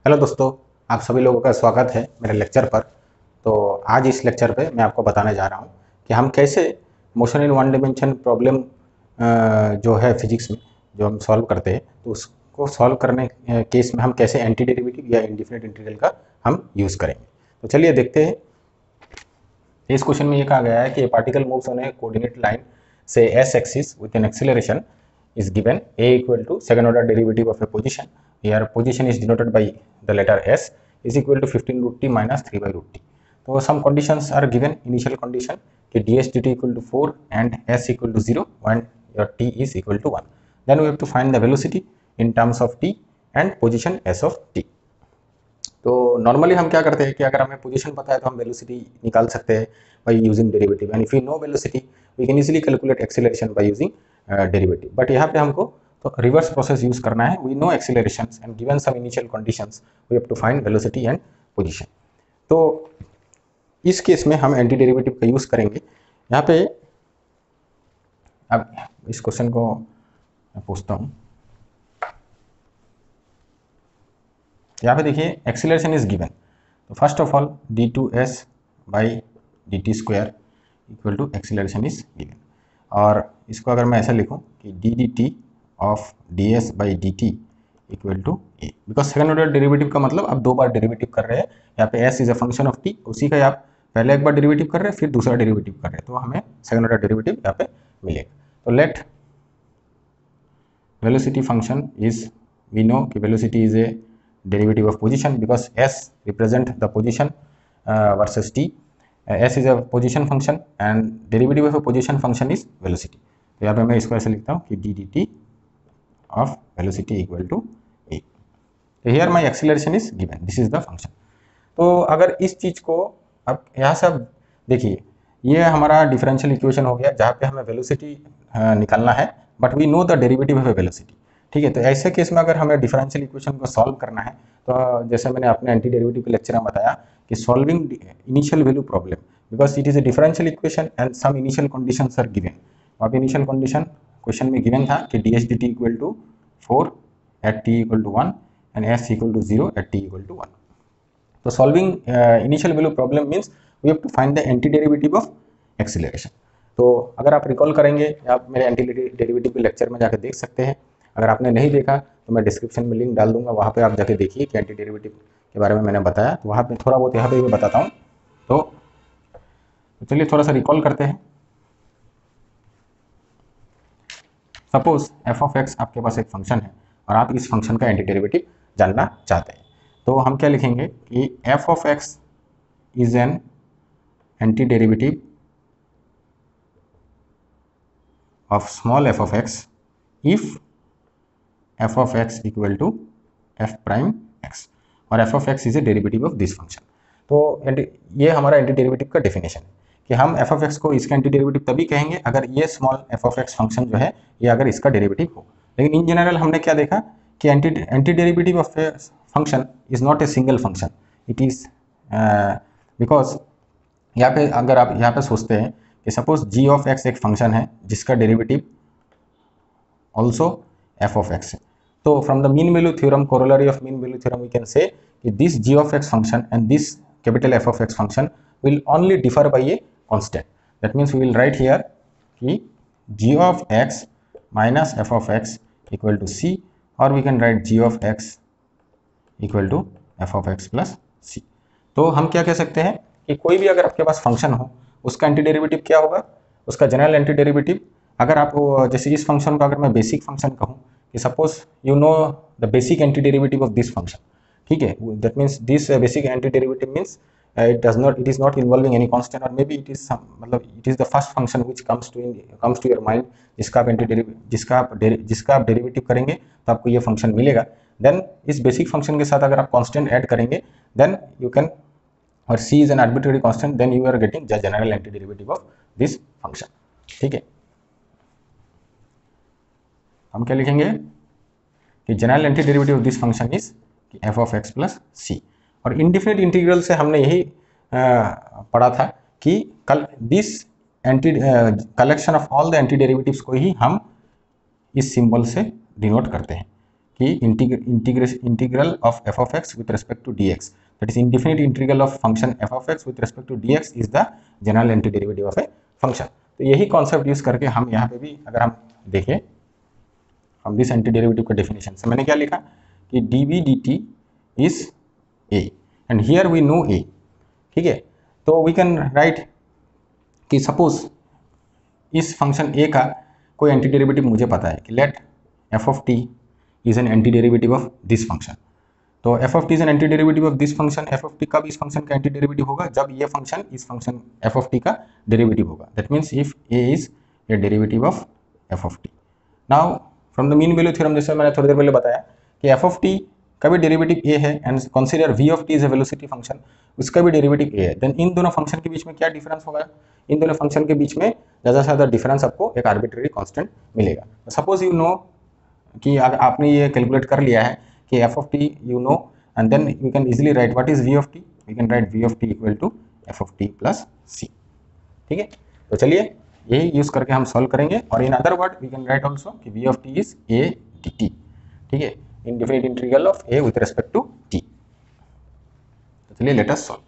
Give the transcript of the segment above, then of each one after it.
Hello दोस्तों, आप सभी लोगों का स्वागत है मेरे लेक्चर पर। तो आज इस लेक्चर पे मैं आपको बताने जा रहा हूँ कि हम कैसे motion in one dimension problem जो है फिजिक्स में जो हम सॉल्व करते हैं, तो उसको सॉल्व करने केस में हम कैसे एंटी डेरिवेटिव या इंडिफिनिट इंटीग्रल का हम यूज़ करेंगे। तो चलिए देखते हैं। इस क्वेश्चन में ये कहा गया है कि particle moves on a coordinate line से as axis with an acceleration is given a equal to second order derivative of a position. Here position is denoted by the letter s is equal to 15 root t minus 3 by root t. So some conditions are given. Initial condition कि ds dt equal to 4 and s equal to 0 when your t is equal to 1. Then we have to find the velocity in terms of t and position s of t. तो normally हम क्या करते हैं कि अगर हमें position पता है तो हम वेलोसिटी निकाल सकते हैं by using derivative, and if you know velocity we can easily calculate acceleration by using derivative. But यहाँ पे हमको तो रिवर्स प्रोसेस यूज करना है। We know accelerations and given some initial conditions we have to find velocity and position. तो इस case में हम एंटी डेरिवेटिव का यूज करेंगे। यहाँ पे अब इस क्वेश्चन को मैं पूछता हूँ। यहाँ पे देखिए एक्सीलरेशन इज गिवन, तो first of all d2s by dt square equal to acceleration is given, और इसको अगर मैं ऐसा लिखूँ कि d dt of ds by dt equal to a, because second order derivative का मतलब आप दो बार डेरिवेटिव कर रहे हैं। यहाँ पे s is a function of t, उसी का आप पहले एक बार डेरिवेटिव कर रहे हैं फिर दूसरा डेरिवेटिव कर रहे हैं, तो हमें सेकंड ऑर्डर डेरिवेटिव यहाँ पे मिलेगा। तो let velocity function is, we know कि velocity is a derivative of position because s represent the position versus t. S is a position function and derivative of a position function is velocity. तो यहाँ पे मैं इसको ऐसे लिखता हूँ कि d dt of velocity equal to a. तो here my acceleration is given, this is the function. तो अगर इस चीज को अब यहाँ से अब देखिए, ये हमारा डिफरेंशियल इक्वेशन हो गया जहाँ पे हमें वेलोसिटी निकालना है, but we know the derivative of a velocity. ठीक है, तो ऐसे केस में अगर हमें डिफरेंशियल इक्वेशन को सॉल्व करना है, तो जैसे मैंने अपने एंटी डेरिवेटिव के लेक्चर में बताया कि solving initial value problem, because it is a differential equation and some initial conditions are given. वहाँ पे इनिशियल कंडीशन क्वेश्चन में गिवन था कि D H D T equal to 4 at T equal to 1 and S equal to 0 at T equal to 1। तो solving initial value problem means we have to find the anti derivative of acceleration. तो अगर आप recall करेंगे, आप मेरे anti derivative के lecture में जाकर देख सकते हैं। अगर आपने नहीं देखा तो मैं डिस्क्रिप्शन में लिंक डाल दूंगा, वहाँ पे आप जाके देखिए कि एंटी डेरिवेटिव के बारे में मैंने बताया। तो वहाँ पे थोड़ा बहुत यहाँ पे भी बताता हूँ। तो चलिए थोड़ा सा रिकॉल करते हैं। सपोज एफ ऑफ एक्स आपके पास एक फंक्शन है और आप इस फंक्शन का एंटी डेरिवेटिव जानना चाहते हैं, तो हम क्या लिखेंगे कि F of x is an anti derivative of small F of x if f of x equal to f prime x, और f of x is a derivative of this function। तो ये हमारा एंटी डेरिवेटिव का definition है कि हम f of x को इसका एंटी डेरिवेटिव तभी कहेंगे अगर ये small f of x function जो है ये अगर इसका डेरिवेटिव हो। लेकिन इन जनरल हमने क्या देखा कि anti derivative of a function is not a single function, it is because यहाँ पे अगर आप यहाँ पे सोचते हैं कि सपोज g of x एक फंक्शन है जिसका derivative also f of x है, तो from the mean value theorem, corollary of mean value theorem, we can say कि this g of x function and this capital f of x function will only differ by a constant. That means we will write here कि g of x minus f of x equal to c, और we can write g of x equal टू f of x plus c। तो हम क्या कह सकते हैं कि कोई भी अगर आपके पास फंक्शन हो उसका एंटी डेरिवेटिव क्या होगा, उसका जनरल एंटी डेरिवेटिव। अगर आप जैसे इस फंक्शन को अगर मैं बेसिक फंक्शन कहूँ कि suppose you know the basic anti derivative of this function, ठीक है, that means this basic anti derivative means it is not involving any constant, और मे बी इट इज मतलब it is the first function which comes to your mind, जिसका आप derivative करेंगे तो आपको ये फंक्शन मिलेगा। देन इस बेसिक फंक्शन के साथ अगर आप कांस्टेंट ऐड करेंगे देन यू कैन, और c is an arbitrary constant, then you are getting the general anti derivative of this function. ठीक है, हम क्या लिखेंगे कि general anti derivative of this function is f of x plus c। और indefinite integral से हमने यही पढ़ा था कि this collection of all the anti derivatives को ही हम इस सिंबल से डिनोट करते हैं कि integral of F of X with respect to D X, that is indefinite integral of function F of X with respect to D X is the general anti derivative of a function. तो यही concept use करके हम यहाँ पे भी अगर हम देखें, हम दिस एंटी डेरिवेटिव का डेफिनेशन से मैंने क्या लिखा कि D we D T is A and here we know A, ठीक है। तो वी कैन राइट कि सपोज इस फंक्शन ए का कोई एंटी डेरिवेटिव मुझे पता है कि let F of T is an anti derivative of this function. तो F of T is an anti derivative of this function, F of T कब इस फंक्शन का एंटी डेरिवेटिव होगा, जब ये फंक्शन इस फंक्शन एफ ऑफ टी का derivative होगा। That means if A is a derivative of F of T. Now from the mean value theorem, जैसे मैंने थोड़ी देर पहले बताया कि एफ ऑफ टी का भी डेरिवेटिव ए है and consider V of T is a velocity function, उसका भी डेरिवेटिव ए है, देन इन दोनों फंक्शन के बीच में क्या डिफरेंस होगा, इन दोनों फंक्शन के बीच में ज़्यादा से ज़्यादा डिफरेंस आपको एक आर्बिट्रेरी कांस्टेंट मिलेगा। सपोज यू नो कि आपने ये कैलकुलेट कर लिया है कि F of T you know, and then you can easily write what is we of T, we can write V of T equal to F of T plus C, ठीक है। तो चलिए यही यूज करके हम सॉल्व करेंगे, और in other word we can write also कि we of T is A D T, ठीक है, indefinite integral of A with respect to T. तो चलिए लेट अस सॉल्व।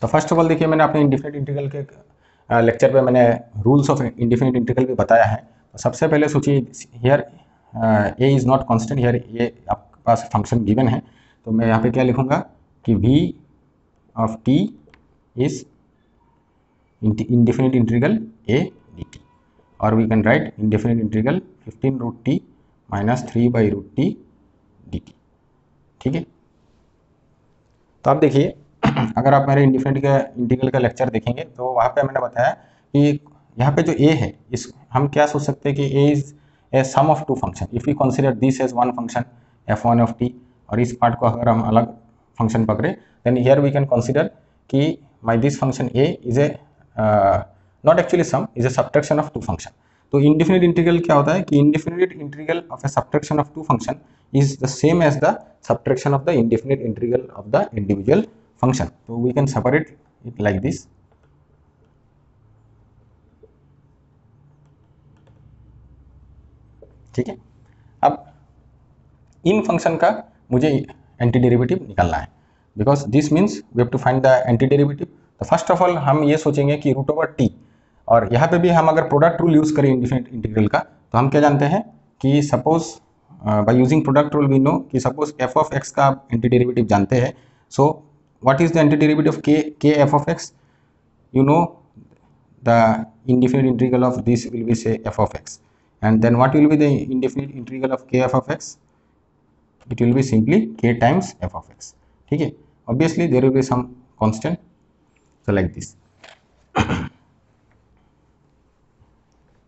तो फर्स्ट ऑफ ऑल देखिए, मैंने अपने इंडिफिनिट इंटीग्रल के लेक्चर पे मैंने रूल्स ऑफ इंडिफिनिट इंटीग्रल भी बताया है। तो सबसे पहले सोचिए here A is not constant, here A आपके पास फंक्शन गिवन है, तो मैं यहाँ पे क्या लिखूँगा कि we of T is indefinite integral A D T, और we can write indefinite integral 15 root T minus 3 by root T D T, ठीक है। तो आप देखिए अगर आप मेरे इंडिफिनिट का इंटीग्रल का लेक्चर देखेंगे तो वहाँ पे मैंने बताया कि यहाँ पे जो a है, इस हम क्या सोच सकते हैं कि a is a sum of two function, if you consider this as one function f1 of t, और इस पार्ट को अगर हम अलग फंक्शन पकड़े, then here we can consider कि my this function a is A not actually sum, is a subtraction of two function. तो indefinite integral क्या होता है कि indefinite integral of a subtraction of two function is the same as the subtraction of the indefinite integral of the individual function. So we can separate it like this. ठीक है, अब इन function का मुझे anti derivative निकालना है, because this means we have to find the anti derivative. तो first of all हम ये सोचेंगे कि रूट ओवर टी, और यहाँ पे भी हम अगर प्रोडक्ट रूल यूज करें इंडिफिनिट इंटीग्रल का, तो हम क्या जानते हैं कि suppose by using product rule we know कि सपोज एफ ऑफ एक्स का एंटी डेरिवेटिव जानते हैं। सो what is the antiderivative of k f of x? You know the indefinite integral of this will be say f of x, and then what will be the indefinite integral of k f of x? It will be simply k times f of x, ठीक है। Obviously there will be some constant, so like this.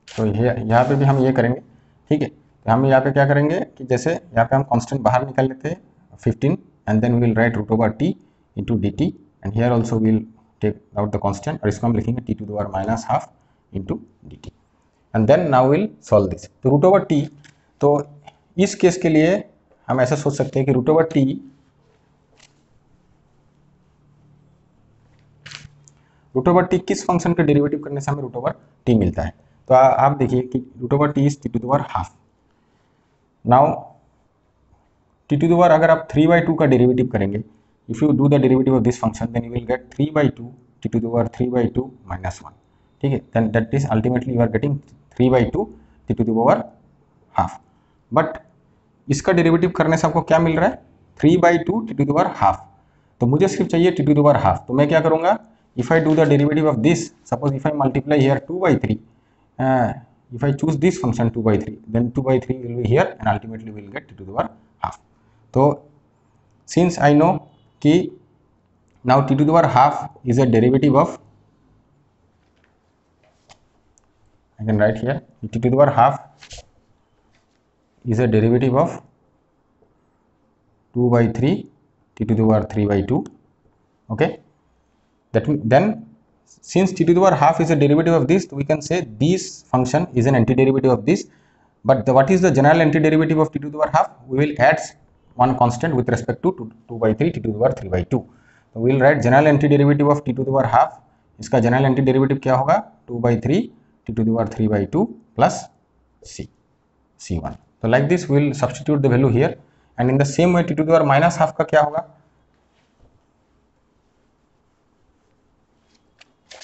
तो यहाँ पे भी हम ये करेंगे, ठीक है। तो हम यहाँ पे क्या करेंगे कि जैसे यहाँ पे हम कांस्टेंट बाहर निकाल लेते हैं 15, and then we will write root over t into dt, and here also we will take out the constant, और इसको हम लिखेंगे t to the power minus half into dt, and then now we will solve this. तो root over t, तो इस case के लिए हम ऐसा सोच सकते हैं कि root over t किस फंक्शन का डेरिवेटिव करने से हमें root over t मिलता है। तो आप देखिए कि root over t is t to the power half. now t to the power अगर आप 3/2 का डेरिवेटिव करेंगे, if you do the derivative of this function, then you will get 3/2 t to the power 3/2 minus 1, ठीक है। then that is ultimately you are getting 3/2 t to the power half, but इसका derivative करने से आपको क्या मिल रहा है 3/2 t to the power half। तो मुझे सिर्फ चाहिए t to the power half, तो मैं क्या करूँगा, if I do the derivative of this, suppose if I multiply here 2/3, if I choose this function 2/3, then 2/3 will be here, and ultimately we will get t to the power half. तो since I know कि now t to the power half is a derivative of, I can write here t to the power half is a derivative of 2/3 t to the power 3/2, okay। that then since t to the power half is a derivative of this, we can say this function is an antiderivative of this, but what is the general antiderivative of t to the power half? We will add one constant with respect to 2/3 t to the power 3/2. So we will write general antiderivative of t to the power half. इसका general antiderivative क्या होगा 2/3 t to the power 3/2 plus c1, तो like this will substitute the value here and in the same way T to the power minus half का क्या होगा,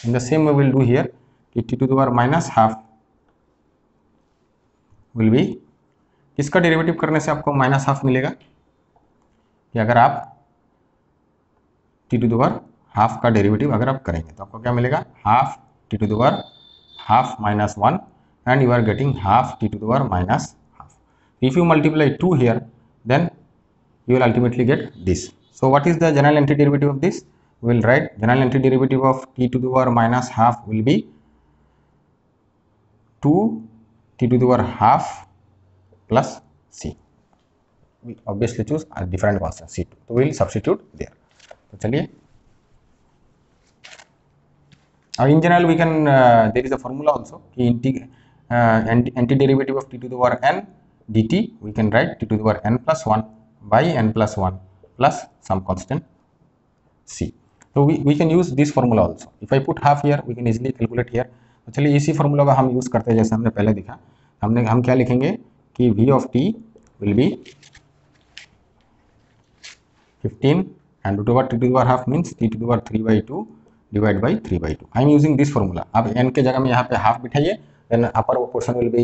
in the same way will do here कि T to the power minus half will be, किसका derivative करने से आपको minus half मिलेगा, कि अगर आप T to the power half का डेरिवेटिव अगर आप करेंगे तो आपको क्या मिलेगा, half T to the power half minus 1 and you are getting half t to the power minus half. If you multiply 2 here, then you will ultimately get this. So what is the general antiderivative of this? We will write general antiderivative of t to the power minus half will be 2 t to the power half plus c. We obviously choose a different constant c2, so we will substitute there. तो चलिए, in general we can there is a formula also कि antiderivative of t to the power n dt we can write t to the power n plus 1 by n plus 1 plus some constant c. So we can use this formula also. If I put half here we can easily calculate here. तो चलिए इसी formula का हम use करते हैं, जैसे हमने पहले दिखा, हम क्या लिखेंगे कि v of t will be 15 and root over t to the power half means t to the power 3 by 2 divide by 3 by 2. I am using this formula. अब n के जगह में यहाँ पे हाफ बिठाइए, then upper portion will be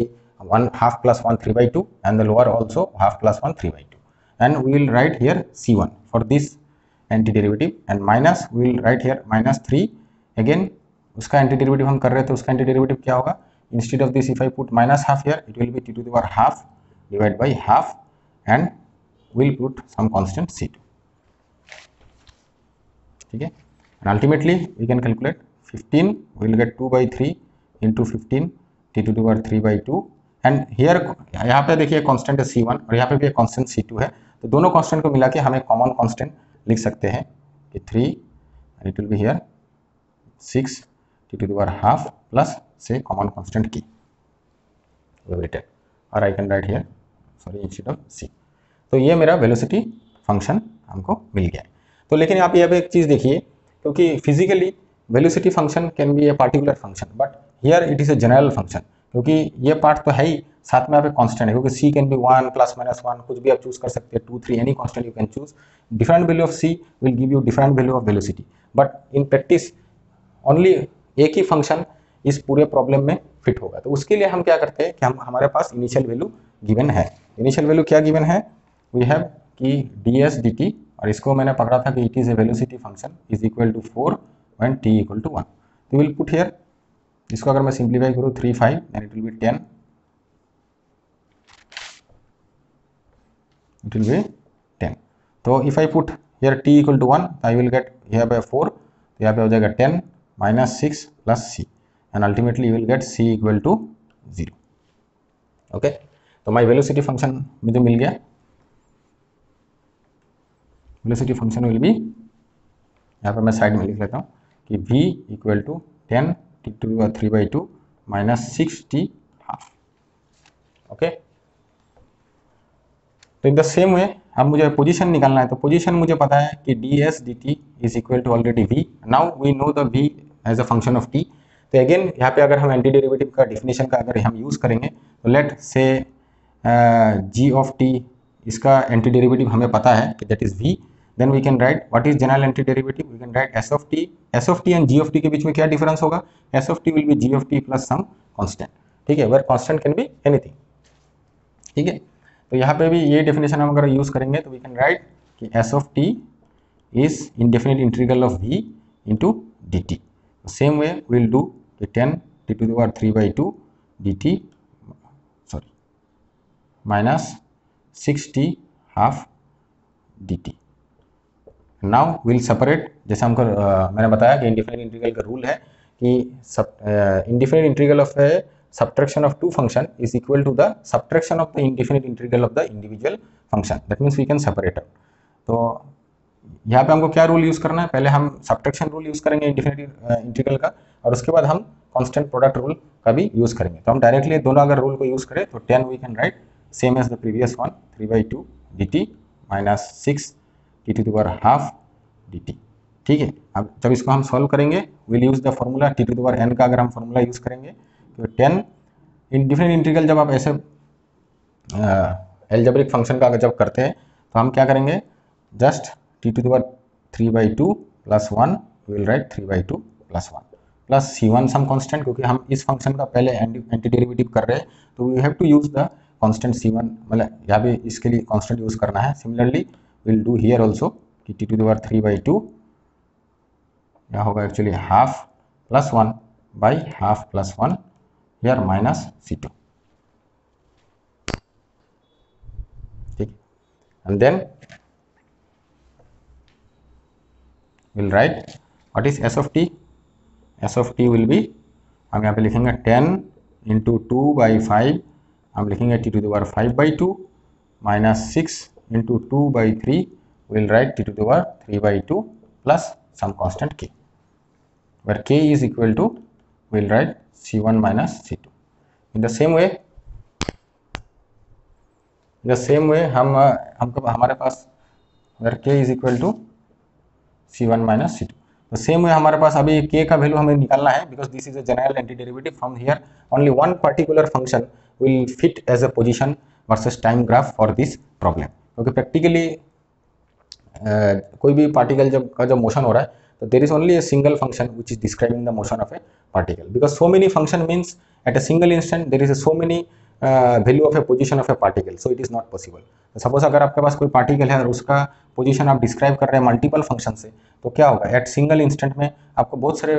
1 half plus 1 3 by 2 and the lower also half plus 1 3 by 2 and we will write here c1 for this antiderivative and minus we will write here minus 3 again. उसका antiderivative हम कर रहे थे, उसका antiderivative क्या होगा, instead of this if I put minus half here it will be T to the power half divide by half and will put some constant c2. ठीक है, and ultimately we can calculate 15 we will get 2 by 3 into 15 t to the power 3 by 2 and here यहाँ पे देखिए constant है c1 और यहाँ पे भी एक कांस्टेंट c2 है, तो दोनों कांस्टेंट को मिला के हम एक कॉमन कांस्टेंट लिख सकते हैं कि 3 and it will be here 6 t to the power half plus say common constant k we have written or I can write here sorry instead of c. तो ये मेरा वेलोसिटी फंक्शन हमको मिल गया है. तो लेकिन आप यहाँ पे एक चीज़ देखिए, क्योंकि physically velocity function can be a particular function but here it is a general function, क्योंकि ये पार्ट तो है ही, साथ में यहाँ पे कांस्टेंट है, क्योंकि c can be 1 plus minus 1 कुछ भी आप चूज कर सकते हैं, 2 3 any constant you can choose. Different value of c will give you different value of velocity, but in practice only एक ही फंक्शन इस पूरे प्रॉब्लम में फिट होगा. तो उसके लिए हम क्या करते हैं कि हमारे पास इनिशियल वैल्यू गिवन है. इनिशियल वैल्यू क्या गिवन है, वी हैव कि ds dt और इसको मैंने पकड़ा था कि it is a velocity function is equal to 4 when t equal to 1. तो विल पुट हियर, इसको अगर मैं सिंप्लीफाई करूँ 3 5 and it will be 10, it will be 10. तो if I put here t equal to 1 I will get here by 4, तो यहाँ पे हो जाएगा 10 minus 6 plus c and ultimately you will get c equal to 0. Okay, तो my velocity function मुझे मिल गया. वेलोसिटी फंक्शन विल बी, यहाँ पर मैं साइड में लिख लेता हूँ कि v equal to 10 t to the power 3 by 2 minus 6t half. Okay, तो इन द सेम वे अब मुझे पोजीशन निकालना है. तो पोजीशन मुझे पता है कि ds dt is equal to already v. Now we know the v as a function of t. तो अगेन यहाँ पे अगर हम एंटी डेरिवेटिव का डिफिनेशन का अगर हम यूज़ करेंगे तो लेट से g ऑफ t, इसका एंटी डेरिवेटिव हमें पता है कि that is v. then we can write what is general antiderivative, we can write s of t and g of t के बीच में क्या डिफरेंस होगा, s of t will be g of t plus some constant. ठीक है, where constant can be anything. ठीक है, तो यहाँ पे भी ये डेफिनेशन हम अगर यूज़ करेंगे तो we can write कि s of t is indefinite integral of v into dt. same way we will do कि 10 t to the power 3 by 2 dt sorry minus 6t half dt. Now will separate, जैसे हमको मैंने बताया कि indefinite integral का rule है कि indefinite integral of a subtraction of two function is equal to the subtraction of the indefinite integral of the individual function. That means we can separate. तो यहाँ पे हमको क्या रूल यूज़ करना है, पहले हम सब्ट्रैक्शन रूल यूज़ करेंगे इंडिफिनिट इंटीग्रल का, और उसके बाद हम कांस्टेंट प्रोडक्ट रूल का भी यूज़ करेंगे. तो हम डायरेक्टली दोनों अगर रूल को यूज़ करें तो 10 we can write same as the previous one 3 by 2 dt minus 6 t to the power half dt. ठीक है, अब जब इसको हम सॉल्व करेंगे will use the formula t to the power n का अगर हम फॉर्मूला यूज़ करेंगे तो 10 इंडिफिनिट इंटीग्रल जब आप ऐसे एल्जेब्रिक फंक्शन का जब करते हैं तो हम क्या करेंगे, just t to the power 3/2 plus 1 will write 3/2 plus 1 plus C1 some constant, क्योंकि हम इस फंक्शन का पहले एंटी डेरिवेटिव कर रहे हैं तो we have to use the constant C1, मतलब यहाँ पे इसके लिए कांस्टेंट यूज करना है। Similarly will do here also कि टी टू द पावर 3/2 यहाँ होगा actually half plus 1 by half plus 1 here minus C2, ठीक। And then will write what is S of t। S of t will be, हम यहाँ पे लिखेंगे 10 into 2/5, हम लिखेंगे t to the power 5/2 minus 6 into 2/3 will write t to the power 3/2 plus some constant k, where k is equal to we'll write C1 minus C2. In the same way हमको हमारे पास where k is equal to C1 minus C2, तो same way हमारे पास अभी k का value हमें निकालना है, because this is a general anti derivative from here only one particular function will fit as a position versus time graph for this problem, क्योंकि practically कोई भी पार्टिकल जब मोशन हो रहा है तो there is only a single function which is describing the motion of a particle, because so many function means at a single instant there is a so many value of a position of a particle, so it is not possible. तो suppose अगर आपके पास कोई particle है और उसका position आप describe कर रहे हैं मल्टीपल फंक्शन से, तो क्या होगा, एट सिंगल इंस्टेंट में आपको बहुत सारे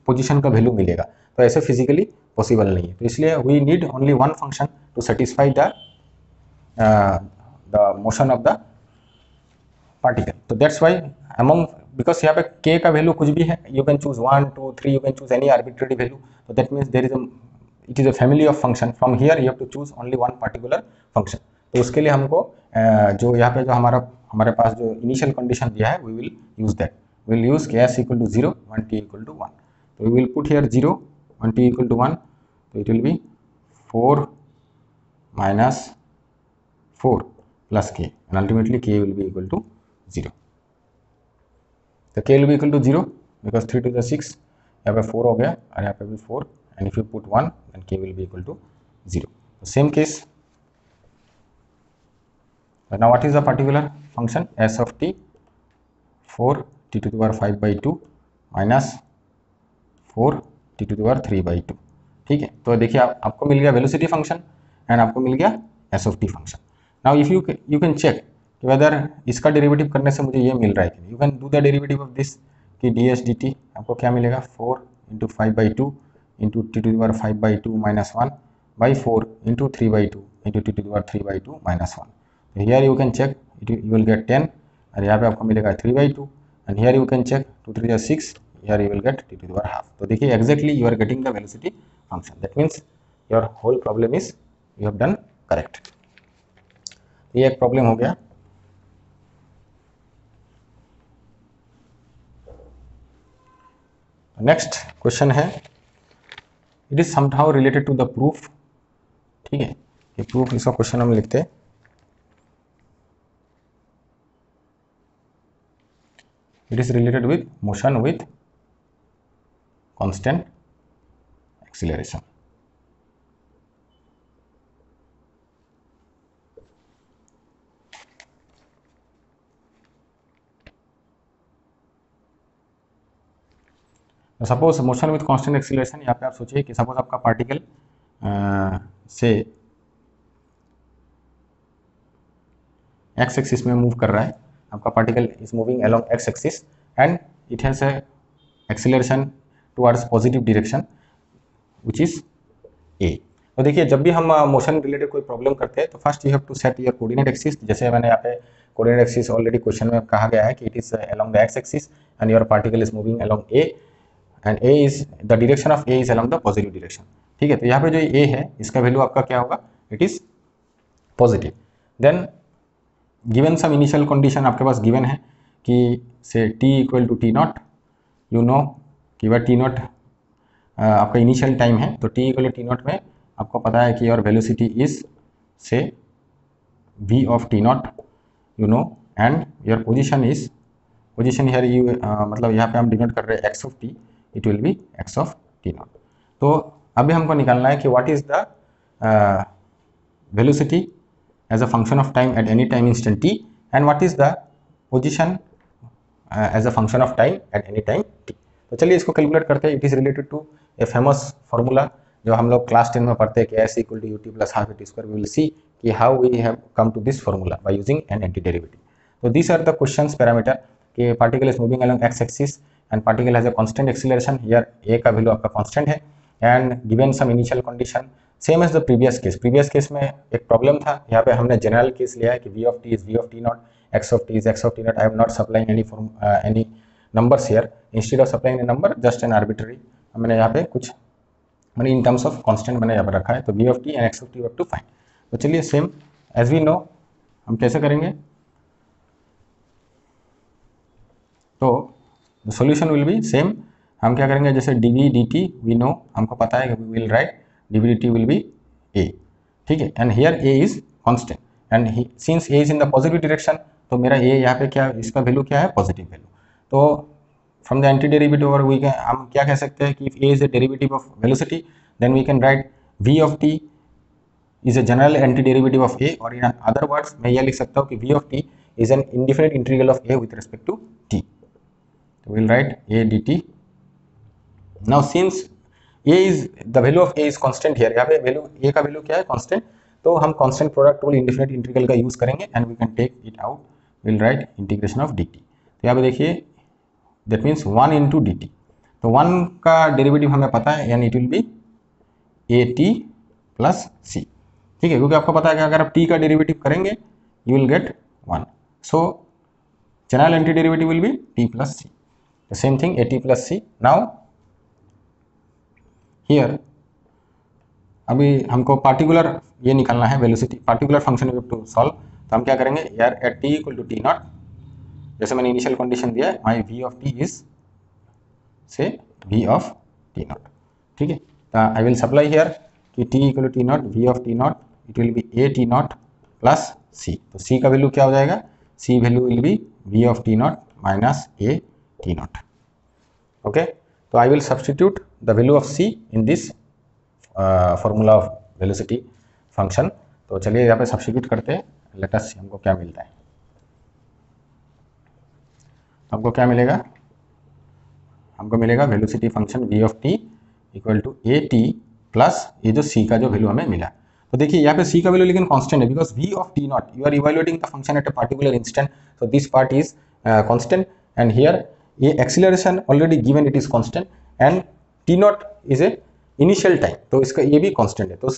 पोजीशन का वैल्यू मिलेगा, तो ऐसे फिजिकली पॉसिबल नहीं है। तो इसलिए we need only one function to satisfy the motion of the particle. तो दैट्स वाई अमंग, बिकॉज यहाँ पे k का वैल्यू कुछ भी है, you can choose 1 2 3, you can choose any arbitrary value, तो that means there it is a family of function, from here you have to choose only one particular function. तो उसके लिए हमको जो यहाँ पे जो हमारे पास जो इनिशियल कंडीशन दिया है, we will use that, will use s equal to 0 1 t equal to 1, तो we will put here 0 1 t equal to 1, तो it will be 4 minus 4 plus k, and ultimately k will be equal to 0. तो k will be equal to 0 because 3 to the 6, यहाँ पे 4 हो गया और यहाँ पे भी 4, and if you put 1 then k will be equal to 0. So same case. Now what is the particular function s of t, 4 t to the power 5/2 minus 4 t to the power 3/2, ठीक है। तो देखिए आपको मिल गया velocity function and आपको मिल गया s of t function. Now if you can check whether इसका derivative करने से मुझे ये मिल रहा है कि you can do the derivative of this कि ds dt आपको क्या मिलेगा, 4 into 5/2 into t to the power 5/2 minus 1 by 4 into 3/2 into t to the power 3/2 minus 1। तो here you can check you will get 10 और यहाँ पे आपको मिलेगा 3/2, and here you can check 2 3 6, here you will get t to the power half. तो देखिए exactly you are getting the velocity function, that means your whole problem is you have done correct. ये एक problem हो गया। Next question है, it is somehow related to the proof, ठीक है, ये प्रूफ इसका क्वेश्चन हम लिखते हैं। It is related with motion with constant acceleration. Suppose motion with constant acceleration, यहाँ पे आप सोचिए कि सपोज आपका पार्टिकल से एक्स एक्सिस में मूव कर रहा है, आपका particle is moving along X axis and it has a acceleration towards positive direction which is a. तो देखिए जब भी हम मोशन रिलेटेड कोई प्रॉब्लम करते हैं तो first you have to set your coordinate axis. जैसे मैंने यहाँ पे कोऑर्डिनेट एक्सिस ऑलरेडी क्वेश्चन में कहा गया है कि it is along the x axis and your particle is moving along A and A is the direction of A is along the positive direction, ठीक है। तो यहाँ पे जो ए है इसका वैल्यू आपका क्या होगा, it is positive. Then given some initial condition आपके पास गिवन है कि से t equal to T naught, you know कि वह टी नॉट आपका इनिशियल टाइम है, तो t equal to T naught में आपको पता है कि your velocity is say v of T naught, you know, and your position is position here you मतलब यहाँ पे हम डिनोट कर रहे हैं x of t, it will be x of T naught. तो अभी हमको निकालना है कि what is the velocity as a function of time at any time instant t, and what is the position as a function of time at any time t. तो चलिए इसको calculate करते हैं. It is related to a famous formula जो हम लोग class 10 में पढ़ते हैं कि s equal to ut plus half T square. We will see कि how we have come to this formula by using an anti derivative. तो this are the questions parameter कि particle is moving along X axis and particle has a constant acceleration. Here a का वैल्यू आपका constant है and given some initial condition same as the previous case. Previous case में एक problem था, यहाँ पे हमने जनरल केस लिया है कि v of t is v of t not, x of t is x of t naught. I am not supplying any numbers here. Instead of supplying a number, just an arbitrary मैंने यहाँ पे कुछ मैंने in terms of constant मैंने यहाँ पर रखा है. तो v of t and x of t have to find. तो चलिए सेम as we know हम कैसे करेंगे. तो the solution will be same. हम क्या करेंगे, जैसे dv dt we know हमको पता है कि we will write dv dt will be a, ठीक है. and here a is constant and since a is in the positive direction तो मेरा a यहाँ पे क्या, इसका वैल्यू क्या है, पॉजिटिव वैल्यू. तो फ्रॉम द एंटी डेरिवेटिव और वी कैन हम क्या कह सकते हैं कि if a is a derivative of velocity then we can write v of t is a general anti derivative of a, और इन अदर वर्ड्स मैं यह लिख सकता हूँ कि v of t is an indefinite integral of a with respect to t. So we will write a dt. Now since a is the value of a is constant here, यहाँ पे value a का value क्या है, constant. तो हम constant product rule indefinite integral का use करेंगे and we can take it out. Will write integration of dt. तो यहाँ पे देखिए दैट मीन्स 1 इंटू dt. तो 1 का डेरिवेटिव हमें पता है यानी it will B at plus c, ठीक है, क्योंकि आपको पता है कि अगर आप t का डेरिवेटिव करेंगे you will get 1. So general anti derivative will be t plus c. The same thing at plus c. Now here अभी हमको पार्टिकुलर ये निकालना है velocity, particular function we to solve. तो हम क्या करेंगे यार, at t equal to T naught, जैसे मैंने इनिशियल कंडीशन दिया है my v of t is say v of t naught, ठीक है. आई विल सप्लाई हियर कि t equal to T naught v of t naught it will be a t naught plus c. तो c का value क्या हो जाएगा, c value will be v of t naught minus a t naught. Okay, तो I will substitute the value of c in this formula of velocity function. तो चलिए यहाँ पे सब्स्टिट्यूट करते हैं. लेट अस सी हमको क्या मिलता है. हमको क्या मिलेगा, हमको मिलेगा velocity function v of t equal to a t plus ये जो c का जो वैल्यू हमें मिला. तो देखिए यहाँ पे c का वैल्यू लेकिन कांस्टेंट है because v of t naught you are evaluating the function at a particular instant. So this part is constant and here ये acceleration already given it is constant and t naught is a initial time, तो इसका ये भी constant है. तो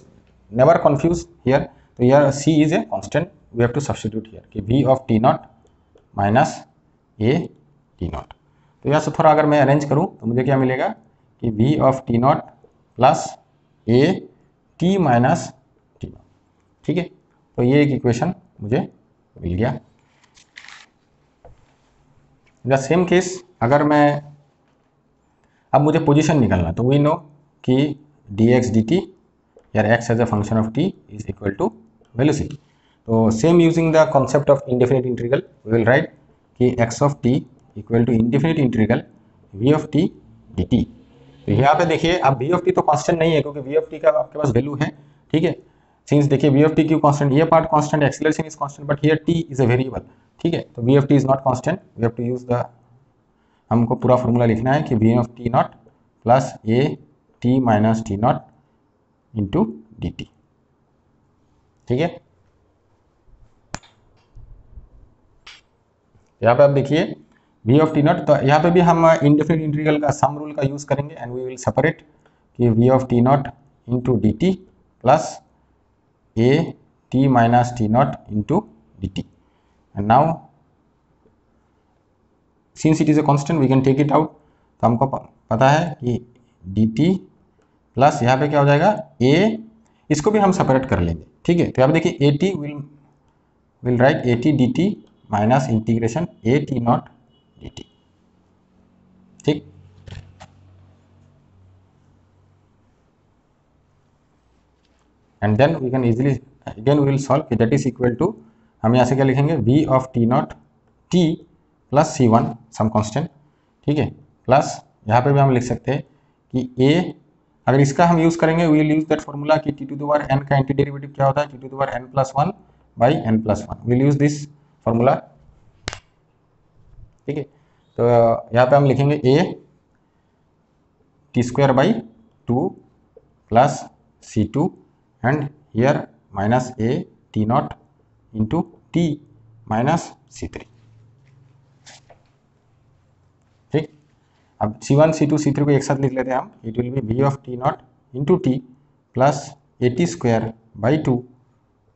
never confuse here. तो यार c is a constant, we have to substitute here कि v of t naught minus a t naught. तो यहाँ से थोड़ा अगर मैं अरेंज करूँ तो मुझे क्या मिलेगा कि v of t naught plus a t minus t naught, ठीक है. तो ये एक इक्वेशन मुझे मिल गया. द सेम केस अगर मैं अब मुझे पोजीशन निकालना, तो वी नो कि dx dt यार x as a function of t is equal to velocity. तो same using the concept of indefinite integral we will write कि x of t equal to indefinite integral v of t dt. तो यहाँ पे देखिए अब v of t तो constant नहीं है क्योंकि v ऑफ t का आपके पास वैल्यू है, ठीक है. सिंस देखिए v ऑफ t क्यों कांस्टेंट, ये part constant, acceleration is constant, but here t is a variable, ठीक है. तो v of t is not constant, we have to use the, हमको पूरा फॉर्मूला लिखना है कि v of t naught plus a t minus t naught into dt, ठीक है. यहाँ पे आप देखिए v ऑफ t नॉट, तो यहाँ पे भी हम इंडेफिनिट इंटीग्रल का सम रूल का यूज करेंगे एंड वी विल सेपरेट कि v of t naught into dt plus a t minus t naught into dt. And now since it is a constant we can take it out. तो हमको पता है कि dt plus यहाँ पे क्या हो जाएगा a, इसको भी हम सेपरेट कर लेंगे, ठीक है. तो यहाँ पे देखिए a t will write a t dt minus integration a t naught dt, ठीक. And then we can easily again we will solve, that is equal to, हम यहाँ से क्या लिखेंगे v of t naught t plus c1 some constant, ठीक है, plus यहाँ पे भी हम लिख सकते हैं कि a, अगर इसका हम यूज करेंगे we will use that formula कि t to the power n का एंटी डेरिवेटिव क्या होता है, t to the power n plus 1 by n plus one, will use this formula. ठीक है, तो यहाँ पे हम लिखेंगे a t square by 2 plus c2 and here minus a t naught into t minus c3। ठीक, अब c1 c2 c3 को एक साथ लिख लेते हैं हम। It will be v of t naught into T plus a T square by 2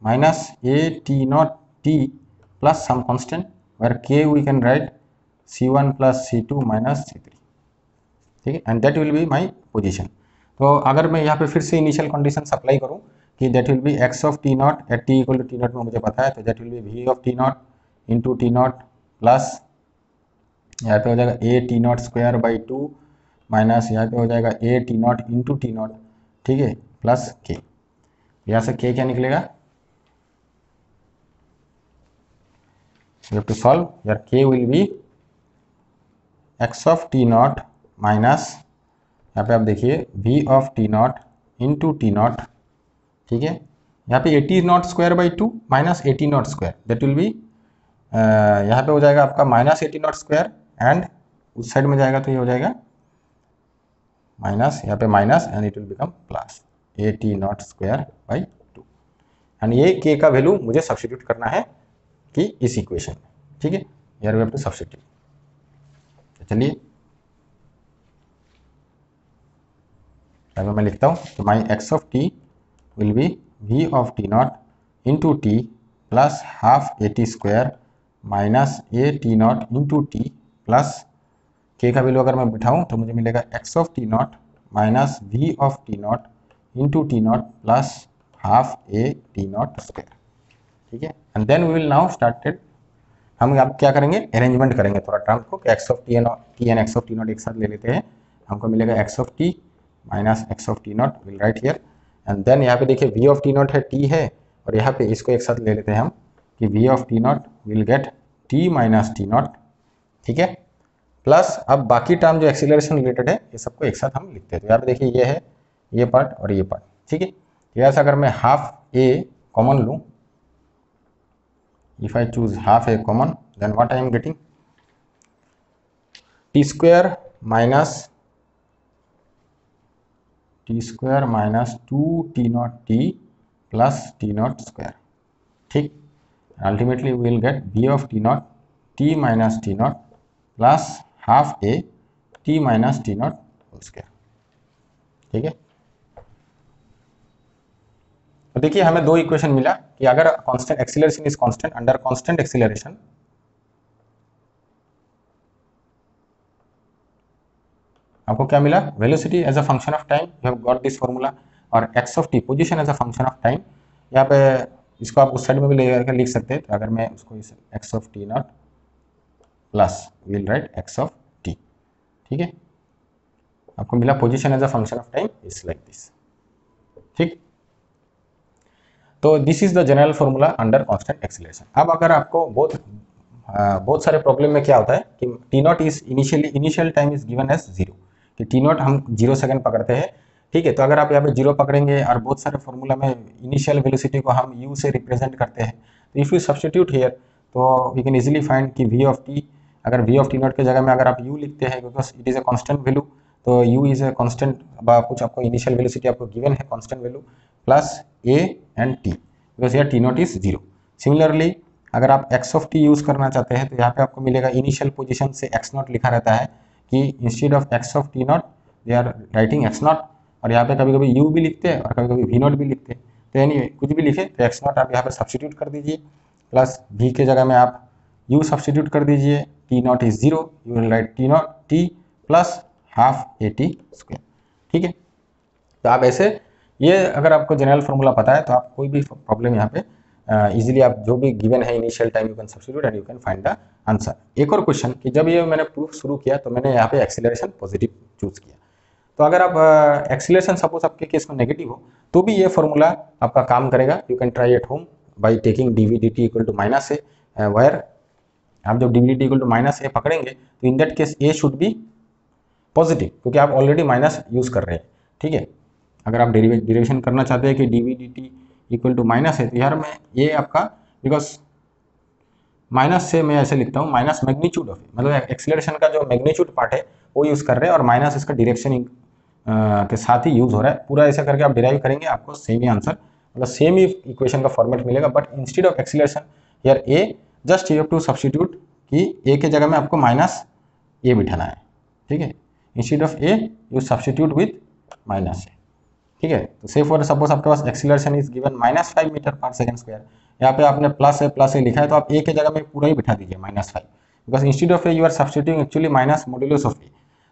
minus A T naught T plus some constant where k we can write c1 plus c2 minus c3। ठीक है, and that will be my position. तो अगर मैं यहाँ पे फिर से initial condition apply करूँ कि that will be x of T naught at T equal to T naught में मुझे पता है, तो that will be v of T naught into T naught plus यहाँ पे हो जाएगा a T naught square by 2 minus यहाँ पे हो जाएगा a T naught into T naught. ठीक है, प्लस के, यहाँ से के क्या निकलेगा, यू हैव टू सॉल्व, यार के will be x of T naught minus यहाँ पे आप देखिए v of T naught into T naught. ठीक है, यहाँ पे A T naught square by 2 minus A T naught square, that will B यहाँ पे हो जाएगा आपका minus A T naught square and उस साइड में जाएगा तो ये हो जाएगा माइनस, यहाँ पे minus and it will become plus a T naught square by 2 and ये के का वैल्यू मुझे सब्स्टिट्यूट करना है कि इस इक्वेशन में। ठीक है, यार वी हैव टू सब्स्टिट्यूट। चलिए यहाँ पे मैं लिखता हूँ तो my X of T will be v of T naught into T plus half A T square minus A T naught into T plus K का वैल्यू अगर मैं बिठाऊँ तो मुझे मिलेगा x of T naught minus V of T naught into T naught plus half A T naught square. ठीक है, and then we will now started, हम अब क्या करेंगे, अरेंजमेंट करेंगे थोड़ा टर्म को कि x of t and x of T naught एक साथ ले लेते हैं। हमको मिलेगा x of t minus x of T naught, will write here and then यहाँ पे देखिए वी ऑफ टी नॉट है टी है और यहाँ पे इसको एक साथ ले लेते हैं हम कि we of T naught will get t minus T naught. ठीक है, प्लस अब बाकी टर्म जो एक्सीलरेशन रिलेटेड है ये सबको एक साथ हम लिखते हैं। तो यहाँ पे देखिए ये है ये पार्ट और ये पार्ट। ठीक है, यहाँ से अगर मैं हाफ ए कॉमन लूँ, if I choose half A common then what I am getting T square minus 2 T naught T plus T naught square. ठीक, ultimately we will get v of T naught T minus T naught plus half A T minus T naught whole square. ठीक है, तो देखिए हमें दो equation मिला कि अगर constant acceleration is constant, under constant acceleration आपको क्या मिला, velocity as a function of time, you have got this formula, और X of T position as a function of time. यहाँ पे इसको आप उस साइड में भी लेकर लिख सकते हैं, तो अगर मैं उसको इस x of T naught plus will write x of t. ठीक है, आपको मिला position as a function of time is like this. ठीक, तो this is the general formula under constant acceleration. अब अगर आपको बहुत सारे प्रॉब्लम में क्या होता है कि t naught is initial time is given as 0, कि टी नॉट हम 0 सेकंड पकड़ते हैं। ठीक है, तो अगर आप यहाँ पे 0 पकड़ेंगे और बहुत सारे फॉर्मूला में इनिशियल वेलोसिटी को हम u से रिप्रेजेंट करते हैं, तो इफ़ यू सब्स्टिट्यूट हियर तो वी कैन इजीली फाइंड कि v ऑफ टी, अगर v ऑफ टी नॉट के जगह में अगर आप u लिखते हैं because it is a constant value, तो u इज अ कॉन्स्टेंट, कुछ आपको इनिशियल वेलोसिटी आपको गिवन है constant value plus a and t, because यहाँ टी नॉट इज 0। सिमिलरली अगर आप x ऑफ टी यूज़ करना चाहते हैं तो यहाँ पे आपको मिलेगा initial position say x naught लिखा रहता है कि instead of x of T naught they are writing x naught, और यहाँ पे कभी कभी u भी लिखते हैं और कभी कभी v नॉट भी लिखते हैं। तो यानी कुछ भी लिखे तो x नॉट आप यहाँ पे सब्स्टिट्यूट कर दीजिए, प्लस v के जगह में आप u सब्स्टिट्यूट कर दीजिए, T naught is 0, you will write T naught T plus half A T square. ठीक है, तो आप ऐसे ये अगर आपको जनरल फॉर्मूला पता है तो आप कोई भी प्रॉब्लम यहाँ पे इजीली आप जो भी गिवन है initial time you can substitute and you can find the answer. एक और क्वेश्चन कि जब ये मैंने प्रूफ शुरू किया तो मैंने यहाँ पे एक्सीलरेशन पॉजिटिव चूज किया, तो अगर आप एक्सीलरेशन सपोज आपके केस में नेगेटिव हो तो भी ये फॉर्मूला आपका काम करेगा। You can try at home by taking D we D T equal to minus A, वायर आप जब D we D T equal to minus A पकड़ेंगे तो in that case A should be positive, क्योंकि आप ऑलरेडी माइनस यूज कर रहे हैं। ठीक है, अगर आप डेरिवेशन करना चाहते हैं कि D we D T equal to minus है तो यार में ये आपका बिकॉज माइनस से मैं ऐसे लिखता हूँ माइनस मैग्नीट्यूड ऑफ, मतलब एक्सीलरेशन का जो मैग्नीट्यूड पार्ट है वो यूज़ कर रहे हैं और माइनस इसका डायरेक्शन के साथ ही यूज़ हो रहा है। पूरा ऐसा करके आप डिराइव करेंगे, आपको सेम ही आंसर, मतलब सेम ही इक्वेशन का फॉर्मेट मिलेगा, but instead of acceleration here a, just you have to substitute कि ए के जगह में आपको माइनस ए बिठाना है, ठीक है। Instead of A you substitute with minus A, ठीक है। तो से फॉर सपोज आपके पास acceleration is given -5 meter per second square, यहाँ पे आपने प्लस ए लिखा है तो आप ए के जगह में पूरा ही बिठा दीजिए -5, because instead of A you are substituting actually minus modulus of A,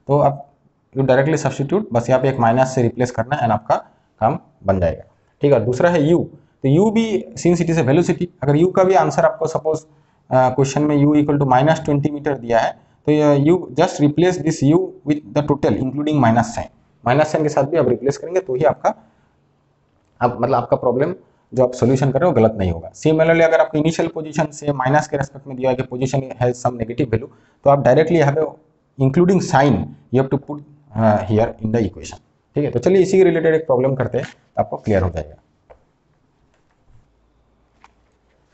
तो आप यू डायरेक्टली सब्स्टिट्यूट, बस यहाँ पे एक माइनस से रिप्लेस करना है एंड आपका काम बन जाएगा, ठीक है। दूसरा है यू, तो यू भी since it is a velocity, अगर यू का भी आंसर आपको सपोज क्वेश्चन में यू इक्वल टू -20 मीटर दिया है तो you just replace this u with the total including minus sign के साथ भी आप रिप्लेस करेंगे तो ही आपका मतलब आपका प्रॉब्लम जो आप सोल्यूशन कर रहे हो गलत नहीं होगा। सिमिलरली अगर आपको इनिशियल पोजीशन से माइनस के रेस्पेक्ट में दिया है कि position has some negative value, तो आप डायरेक्टली यहाँ पे including sign you have to put here in the equation, ठीक है। तो चलिए इसी के रिलेटेड एक प्रॉब्लम करते हैं, आपको क्लियर हो जाएगा,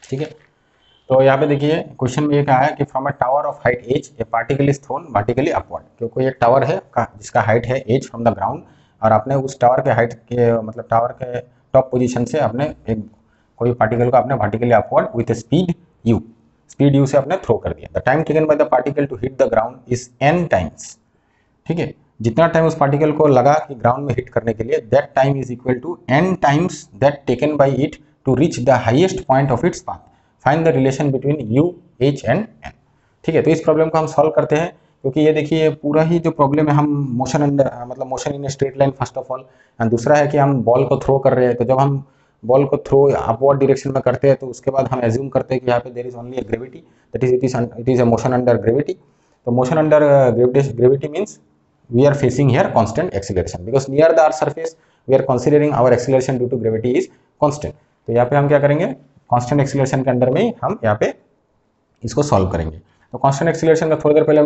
ठीक है। तो यहाँ पे देखिए क्वेश्चन में ये कहा है कि from a tower of height h a particle is thrown vertically upward, क्योंकि एक टावर है जिसका हाइट है एज फ्रॉम द ग्राउंड, और आपने उस टावर के हाइट के मतलब टावर के टॉप पोजीशन से आपने एक कोई पार्टिकल को आपने vertically upward with speed u से आपने थ्रो कर दिया। The time taken by the particle to hit the ground is n times, ठीक है। जितना टाइम उस पार्टिकल को लगा कि ग्राउंड में हिट करने के लिए, that time is equal to n times that taken by it to reach the highest point of its path, find the relation between u, h and n, ठीक है। तो इस प्रॉब्लम को हम सॉल्व करते हैं, क्योंकि ये देखिए पूरा ही जो प्रॉब्लम है हम मोशन अंडर मतलब motion in straight line first of all, and दूसरा है कि हम बॉल को थ्रो कर रहे हैं, तो जब हम बॉल को थ्रो अपवर्ड डायरेक्शन में करते हैं तो उसके बाद हम एज्यूम करते हैं कि यहाँ पे there is only a gravity, that is it is a motion under gravity. तो motion under gravity means we are facing here constant acceleration because near the earth surface we are considering our acceleration due to gravity is constant। तो यहाँ पे हम क्या करेंगे, constant acceleration के under में हम यहाँ पे इसको सॉल्व करेंगे। तो constant acceleration का थोड़ी देर पहले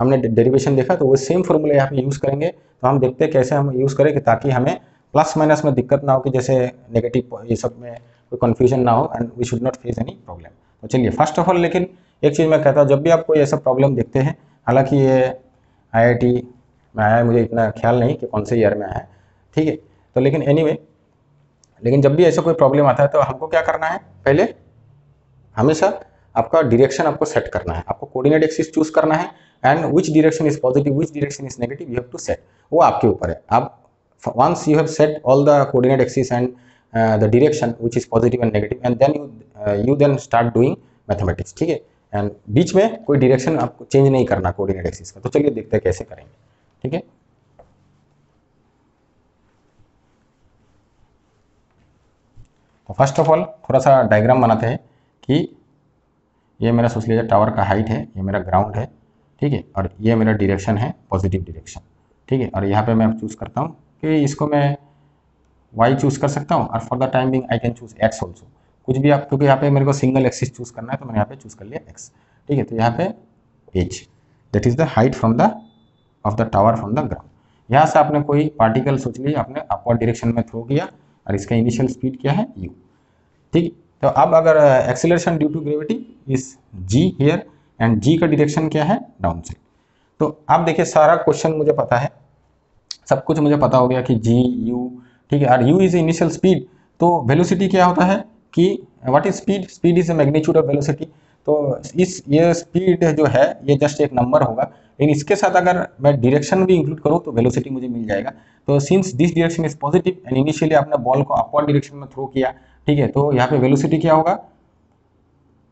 हमने डेरिवेशन देखा, तो वो सेम फॉर्मूला यहाँ पे यूज़ करेंगे। तो हम देखते हैं कैसे हम यूज़ करें कि ताकि हमें प्लस माइनस में दिक्कत ना हो, कि जैसे नेगेटिव ये सब में कोई कन्फ्यूजन ना हो and we should not face any problem. तो चलिए फर्स्ट ऑफ ऑल, लेकिन एक चीज़ मैं कहता हूँ, जब भी आप कोई ऐसा प्रॉब्लम देखते हैं, हालांकि ये IIT में आया है, मुझे इतना ख्याल नहीं कि कौन से ईयर में आया है, ठीक है। तो लेकिन एनीवे, लेकिन जब भी ऐसा कोई प्रॉब्लम आता है तो हमको क्या करना है, पहले हमेशा आपका डायरेक्शन आपको सेट करना है, आपको कोऑर्डिनेट एक्सिस चूज करना है and which direction is positive which direction is negative you have to set, वो आपके ऊपर है। आप once you have set all the coordinate axis and the direction which is positive and negative, and then you then start doing mathematics, ठीक है। And बीच में कोई direction आपको चेंज नहीं करना कोऑर्डिनेट एक्सिस का। तो चलिए देखते हैं कैसे करेंगे, ठीक है। तो फर्स्ट ऑफ ऑल थोड़ा सा डायग्राम बनाते हैं कि ये मेरा सोच लीजिए टावर का हाइट है, ये मेरा ग्राउंड है, ठीक है, और ये मेरा डायरेक्शन है पॉजिटिव डायरेक्शन, ठीक है। और यहाँ पे मैं चूज़ करता हूँ कि इसको मैं y चूज़ कर सकता हूँ, और for the time being I can choose x also, कुछ भी आप, क्योंकि यहाँ पे मेरे को सिंगल एक्सिस चूज़ करना है तो मैंने यहाँ पे चूज़ कर लिया x, ठीक है। तो यहाँ पे h that is the height from the of the tower from the ground. यहाँ से आपने कोई पार्टिकल सोच लीजिए आपने अपवर्ड डायरेक्शन में थ्रो किया और इसका इनिशियल स्पीड क्या है u, ठीक। तो अब अगर acceleration due to gravity is g here and g का डायरेक्शन क्या है डाउन साइड। तो आप देखिए सारा क्वेश्चन मुझे पता है, सब कुछ मुझे पता हो गया कि g u, ठीक है, और u इज इनिशियल स्पीड। तो वेलोसिटी क्या होता है कि what is speed, speed is the magnitude of velocity. तो ये स्पीड जो है ये जस्ट एक नंबर होगा, लेकिन इसके साथ अगर मैं डायरेक्शन भी इंक्लूड करूँ तो वेलोसिटी मुझे मिल जाएगा। तो since this direction is positive and initially आपने बॉल को अपवर्ड डायरेक्शन में थ्रो किया, ठीक है, तो यहाँ पे वेलोसिटी क्या होगा,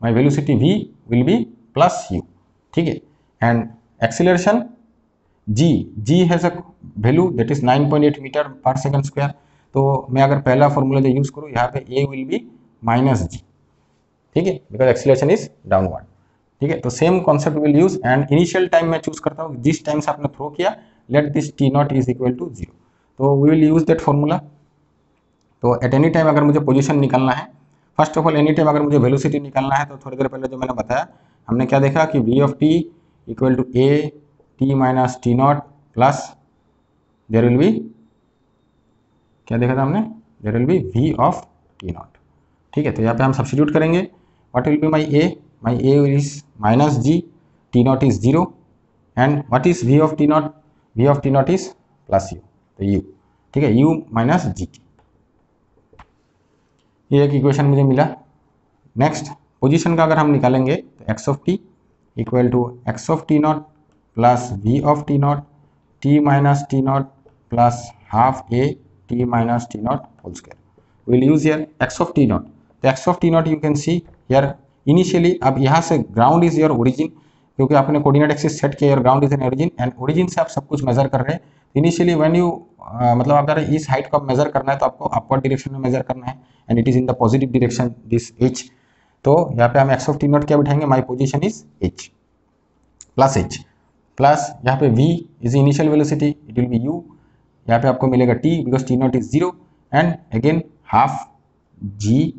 my velocity v will be plus u, ठीक है। And acceleration g has a value that is 9.8 meter per second square. तो मैं अगर पहला फॉर्मूला जो यूज करूँ यहाँ पे a विल बी -g, ठीक है, बिकॉज एक्सीलरेशन इज डाउनवर्ड, ठीक है। तो same concept will use and initial time मैं चूज करता हूँ जिस टाइम से आपने थ्रो किया, let this t0 is equal to 0। तो we will use that formula. तो एट एनी टाइम अगर मुझे पोजीशन निकालना है, first of all any time अगर मुझे वेलोसिटी निकालना है, तो थोड़ी देर पहले जो मैंने बताया, हमने क्या देखा कि v of t equal to a t minus t0 plus there will be, क्या देखा था हमने, there will be v of t0, ठीक है, तो यहाँ पे हम सब्स्टिट्यूट करेंगे। What will be my a is minus g, t naught is 0 and what is we of T naught, v of T naught is plus u, तो u, ठीक है, यू माइनस जी टी। ये एक equation मुझे मिला। Next position का अगर हम निकालेंगे तो X of T equal to X of T naught plus we of T naught T minus T naught plus half A T minus T naught whole square. Will use here X of T naught, तो X of T naught you can see here initially. अब यहाँ से ground is your origin, क्योंकि आपने coordinate axis set किया, your ground is an origin and origin से आप सब कुछ मेजर कर रहे हैं। इनिशियली व्हेन यू मतलब अगर इस हाइट को आप मेजर करना है तो आपको अपवर्ड डायरेक्शन में मेजर करना है and it is in the positive direction this H. तो यहाँ पे हम एक्स ऑफ टी नॉट क्या बिठाएंगे, my position is H plus यहाँ पे v is initial velocity, it will be u, यहाँ पे आपको मिलेगा t because t naught is 0 and again half g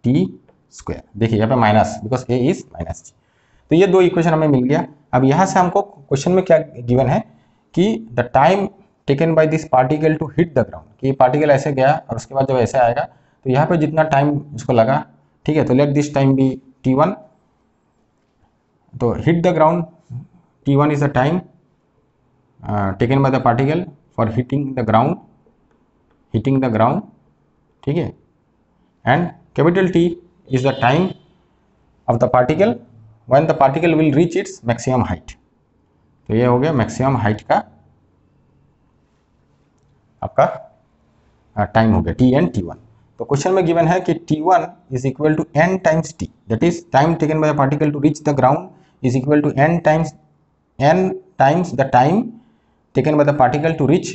t square. देखिए यहाँ पे minus because a is minus g. तो ये दो इक्वेशन हमें मिल गया। अब यहाँ से हमको क्वेश्चन में क्या गिवन है कि the time taken by this particle to hit the ground, कि पार्टिकल ऐसे गया और उसके बाद जब ऐसे आएगा तो यहाँ पे जितना टाइम इसको लगा, ठीक है, तो let this time be t1। तो hit the ground, t1 is the time taken by the particle for hitting the ground, ठीक है, and capital T is the time of the particle when the particle will reach its maximum height। तो ये हो गया maximum height का आपका time हो गया t and t1। तो क्वेश्चन में गिवन है कि t1 is equal to n times t, that is time taken by a particle to reach the ground is equal to n times the time taken by the particle to reach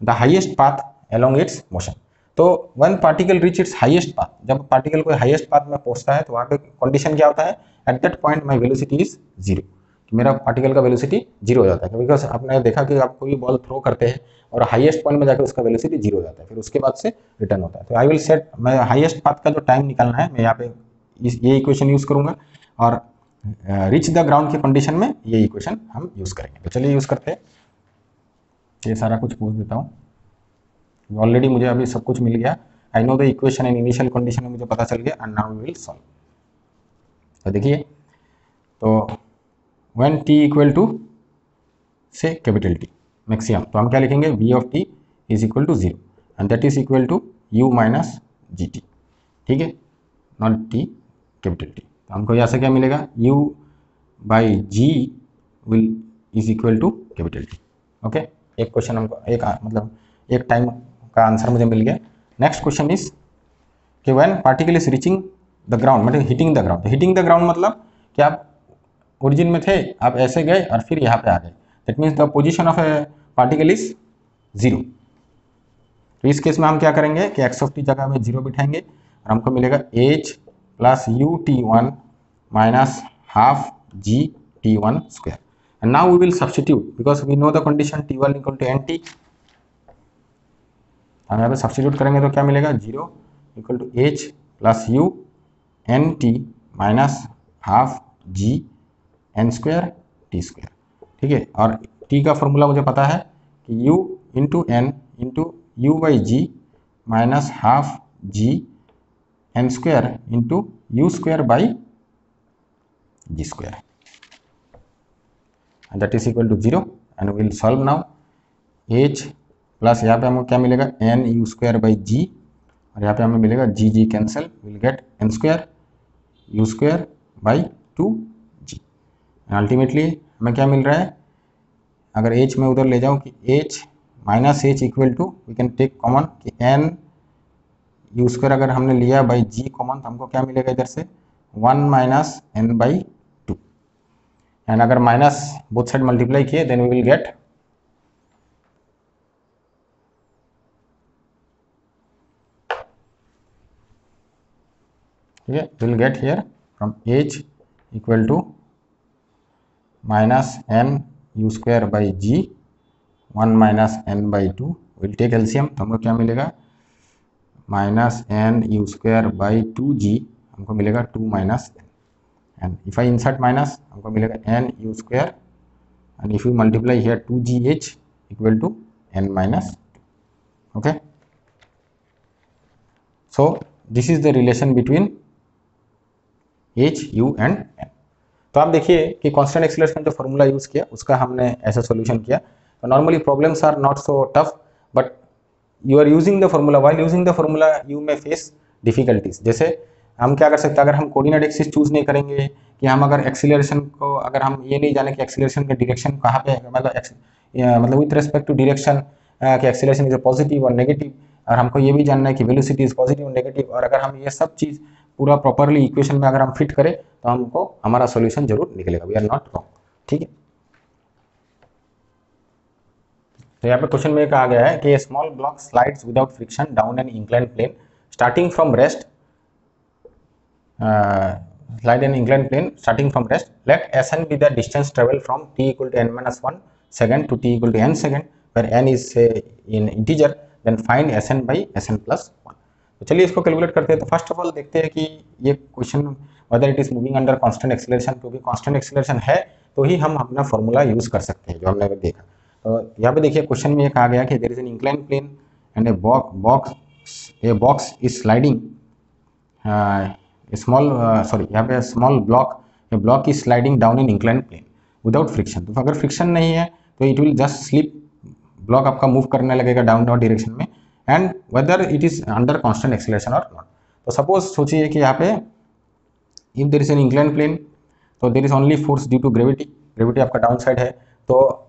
the highest path along its motion। तो when particle reach its highest path, जब particle को highest path में पहुंचता है तो वहाँ पे condition क्या होता है, at that point my velocity is 0, मेरा पार्टिकल का वेलोसिटी 0 हो जाता है। बिकॉज आपने देखा कि आप कोई बॉल थ्रो करते हैं और हाईएस्ट पॉइंट में जाकर उसका वेलोसिटी 0 हो जाता है, फिर उसके बाद से रिटर्न होता है। तो आई विल सेट, मैं हाईएस्ट पाथ का जो टाइम निकालना है मैं यहाँ पे ये इक्वेशन यूज करूंगा और रिच द ग्राउंड की कंडीशन में ये इक्वेशन हम यूज करेंगे। तो चलिए यूज करते हैं। ये सारा कुछ पूछ देता हूँ, ऑलरेडी मुझे अभी सब कुछ मिल गया। I know the equation and initial condition में मुझे पता चल गया and now we will solve. तो देखिए, तो व्हेन t इक्वल टू से कैपिटल T मैक्सिमम, तो हम क्या लिखेंगे, v of t is equal to 0 and that is equal to u minus g t, ठीक है, नॉट t कैपिटल T। तो हमको यहाँ से क्या मिलेगा, u by g will is equal to capital T। Okay, एक क्वेश्चन हमको मतलब एक टाइम का आंसर मुझे मिल गया। नेक्स्ट क्वेश्चन इज कि when particle is reaching the ground मतलब hitting the ground. Hitting the ground मतलब कि आप ओरिजिन में थे, आप ऐसे गए और फिर यहाँ पे आ गए, that means the position of A particle is 0। तो इस केस में हम क्या करेंगे कि एक्स ऑफ टी जगह में 0 बिठाएंगे और हमको मिलेगा h plus u t one minus half g t one square. And now we will substitute because we know the condition t1 equal to n t. हम यहाँ पे सब्स्टिट्यूट करेंगे तो क्या मिलेगा, 0 equal to h plus u n t minus half g n square t square, ठीक है। और t का फॉर्मूला मुझे पता है कि u into n into u by g minus half g n square into u square by g square, and that is equal to 0 and we will solve now। h plus यहाँ पे हमको क्या मिलेगा, n u square by g और यहाँ पे हमें मिलेगा g g cancel, will get n square u square by 2g। Ultimately हमें क्या मिल रहा है, अगर h में उधर ले जाऊँ कि h minus h equal to we can take common कि एन यू स्क्वायर अगर हमने लिया बाई जी कॉमन तो हमको क्या मिलेगा इधर से 1 माइनस एन बाई 2 एंड अगर माइनस बोथ साइड मल्टीप्लाई किए देन वी विल गेट ठीक है, will get here from h equal to minus n u square by g 1 minus n by 2 will take LCM, तो हमको क्या मिलेगा minus n u square by 2g, हमको मिलेगा 2 minus n and if I insert minus हमको मिलेगा n u square and if you multiply here 2gh equal to n minus 2। Okay, so this is the relation between h, u and n। तो आप देखिए कि constant acceleration जो formula use किया उसका हमने ऐसा सॉल्यूशन किया। तो normally problems are not so tough, but you are using the formula, while using the formula you may face difficulties. जैसे हम क्या कर सकते हैं, अगर हम कोऑर्डिनेट एक्सिस चूज नहीं करेंगे, कि हम अगर एक्सीलरेशन को, अगर हम ये नहीं जाने कि एक्सीलरेशन का डायरेक्शन कहाँ पे है, मतलब विथ रेस्पेक्ट टू डायरेक्शन कि एक्सीलरेशन इज पॉजिटिव और नेगेटिव, और हमको ये भी जानना है कि वेलोसिटी इज पॉजिटिव और नेगेटिव, और अगर हम ये सब चीज़ पूरा प्रॉपरली इक्वेशन में अगर हम फिट करें तो हमको हमारा सॉल्यूशन जरूर निकलेगा। वी आर नॉट रॉन्ग, ठीक है। तो यहाँ पे क्वेश्चन में कहा गया है कि small block slides without friction down an incline plane starting from rest, slide an inclined plane starting from rest. Let Sn be the distance travel from t equal to n-1 second to t equal to n second, where n is in integer. Then find Sn by Sn plus 1. तो चलिए इसको calculate करते हैं। तो first of all देखते हैं कि ये question whether it is moving under constant acceleration, क्योंकि कांस्टेंट एक्सीलरेशन है तो ही हम अपना फॉर्मूला यूज कर सकते हैं, जो हमने देखा। तो यहाँ पे देखिए क्वेश्चन में ये कहा गया कि there is an incline plane and a box is sliding यहाँ पे small block is sliding down in incline plane without friction. तो अगर फ्रिक्शन नहीं है तो it will just slip, block आपका मूव करने लगेगा डाउनवर्ड डायरेक्शन में, and whether it is under constant acceleration और नॉट। तो सपोज सोचिए कि यहाँ पे if there is an incline plane, तो there is only force due to gravity आपका डाउन साइड है। तो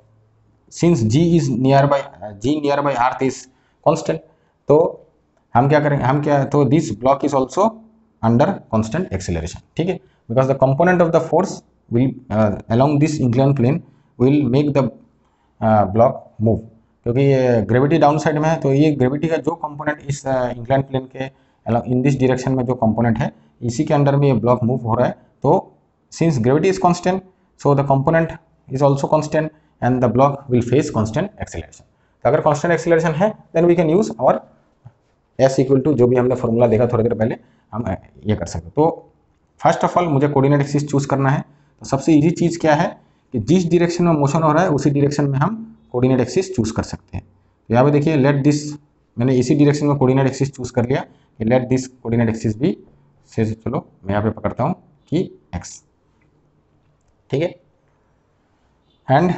since g near by earth is constant, तो हम क्या करेंगे, तो this block is also under constant acceleration, ठीक है, because the component of the force will along this incline plane will make the block move, क्योंकि ये ग्रेविटी डाउन साइड में है। तो ये ग्रेविटी का जो कंपोनेंट इस इंक्लाइन प्लेन के इन दिस डायरेक्शन में जो कंपोनेंट है, इसी के अंडर में ये ब्लॉक मूव हो रहा है। तो since gravity is constant, so the component is also constant and the block will face constant acceleration. तो अगर कांस्टेंट एक्सीलरेशन है देन वी कैन यूज और S इक्वल टू जो भी हमने फॉर्मूला देखा थोड़ी देर पहले, हम ये कर सकते हैं। तो फर्स्ट ऑफ ऑल मुझे कोऑर्डिनेट एक्सिस चूज करना है। तो सबसे इजी चीज़ क्या है कि जिस डायरेक्शन में मोशन हो रहा है उसी डायरेक्शन में हम कोऑर्डिनेट एक्सिस चूज कर सकते हैं। तो यहाँ पे देखिए लेट दिस, मैंने इसी डायरेक्शन में कोऑर्डिनेट एक्सिस चूज कर लिया कि लेट दिस कोऑर्डिनेट एक्सिस भी से, चलो मैं यहाँ पे पकड़ता हूँ कि x, ठीक है, एंड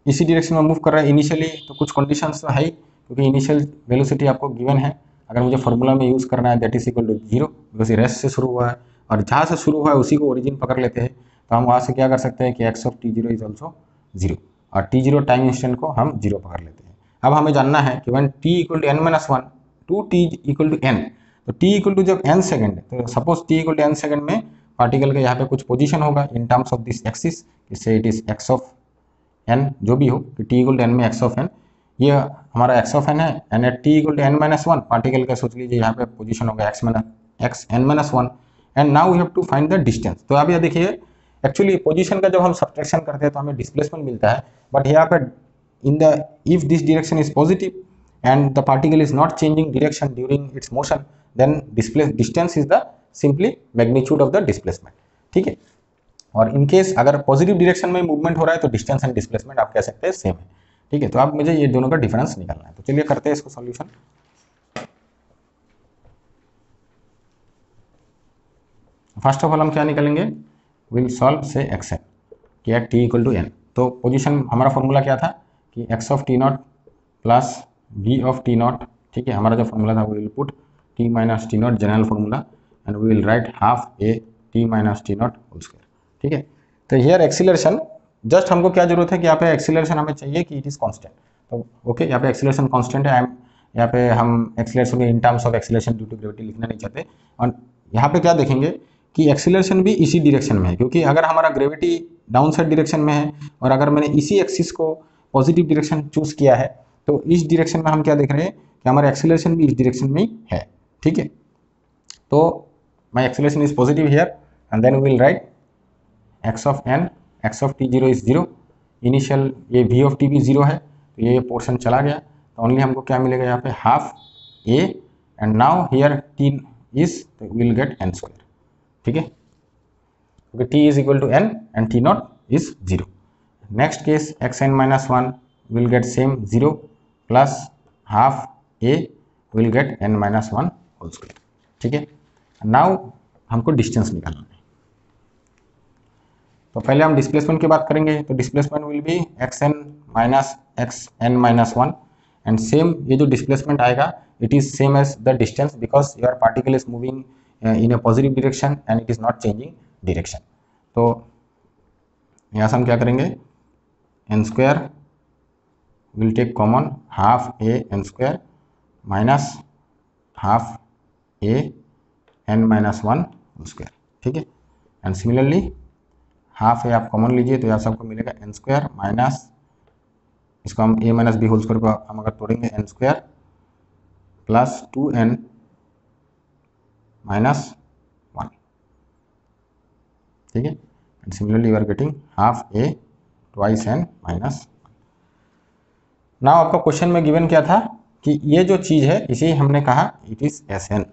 इसी डायरेक्शन में मूव कर रहा है इनिशियली। तो कुछ कंडीशंस तो है ही, क्योंकि इनिशियल वेलोसिटी आपको गिवन है। अगर मुझे फॉर्मूला में यूज़ करना है that is equal to 0, because rest से शुरू हुआ है और जहाँ से शुरू हुआ है उसी को ओरिजिन पकड़ लेते हैं। तो हम वहाँ से क्या कर सकते हैं कि x of t0 is also 0, और t0 टाइम इंस्टेंट को हम 0 पकड़ लेते हैं। अब हमें जानना है कि one t equal to n-1 two t equal to n, तो t इक्वल टू जब n सेकेंड, तो suppose t equal to n second में पार्टिकल के यहाँ पे कुछ पोजिशन होगा in terms of this axis, इससे it is x of n जो भी हो, कि t इक्वल टू n में x ऑफ n, ये हमारा x ऑफ n है, and at t equal to n-1 particle का सोच लीजिए यहाँ पे पोजीशन होगा x n-1, and now we have to find the distance. तो आप ये देखिए एक्चुअली पोजीशन का जब हम सब्ट्रैक्शन करते हैं तो हमें डिस्प्लेसमेंट मिलता है, बट यहाँ पे in the if this direction is positive and the particle is not changing direction during its motion, then distance is the simply magnitude of the displacement, ठीक है। और इन केस अगर पॉजिटिव डायरेक्शन में movement हो रहा है तो distance and displacement आप कह सकते हैं सेम है, ठीक है। तो अब मुझे ये दोनों का डिफरेंस निकालना है। तो चलिए करते हैं इसको सॉल्यूशन। फर्स्ट ऑफ ऑल हम क्या निकालेंगे, विल सॉल्व से एक्स कि at T equal to n. तो पोजीशन हमारा फॉर्मूला क्या था कि x of T naught plus we of T naught, ठीक है। हमारा जो फॉर्मूला था वो will put t minus T naught general formula and we will write half A T minus T naught whole square, ठीक है। तो हियर एक्सीलरेशन, जस्ट हमको क्या जरूरत है कि यहाँ पे एक्सीलरेशन हमें चाहिए कि इट इज कांस्टेंट। तो ओके, यहाँ पे एक्सीलरेशन कांस्टेंट है, यहाँ पे हम acceleration in terms of acceleration due to gravity लिखना नहीं चाहते। और यहाँ पे क्या देखेंगे कि एक्सीलरेशन भी इसी डायरेक्शन में है, क्योंकि अगर हमारा ग्रेविटी डाउन साइड डायरेक्शन में है और अगर मैंने इसी एक्सिस को पॉजिटिव डायरेक्शन चूज किया है, तो इस डायरेक्शन में हम क्या देख रहे हैं कि हमारा एक्सीलरेशन भी इस डायरेक्शन में ही है, ठीक है। तो my acceleration is positive here and then we will write x of n, x of t 0 is 0, initial ये वी ऑफ टी भी 0 है, तो ये पोर्शन चला गया। तो ओनली हमको क्या मिलेगा यहाँ पे half a, and now here t is, तो विल गेट एन स्क्वायर, ठीक है, क्योंकि t is equal to n and t naught is 0। Next case x n minus 1 will get same 0 plus half a will get n minus 1 whole square, ठीक है। Now हमको distance निकालना है, तो पहले हम डिस्प्लेसमेंट की बात करेंगे। तो displacement will be x n minus x n minus one, and same ये जो डिस्प्लेसमेंट आएगा it is same as the distance because your particle is moving in a positive direction and it is not changing direction. तो यहाँ से हम क्या करेंगे, n square will take common half a n square minus half a n minus one square, ठीक है। And similarly half ए आप common लीजिए तो यहाँ से आपको मिलेगा एन स्क्वायर माइनस, इसको हम ए माइनस बी होल स्क्वायर को हम अगर तोड़ेंगे N square plus 2n minus 1, ठीक है। And similarly you are getting half a twice n minus. Now आपका क्वेश्चन में गिवन क्या था कि ये जो चीज़ है इसे हमने कहा it is s n.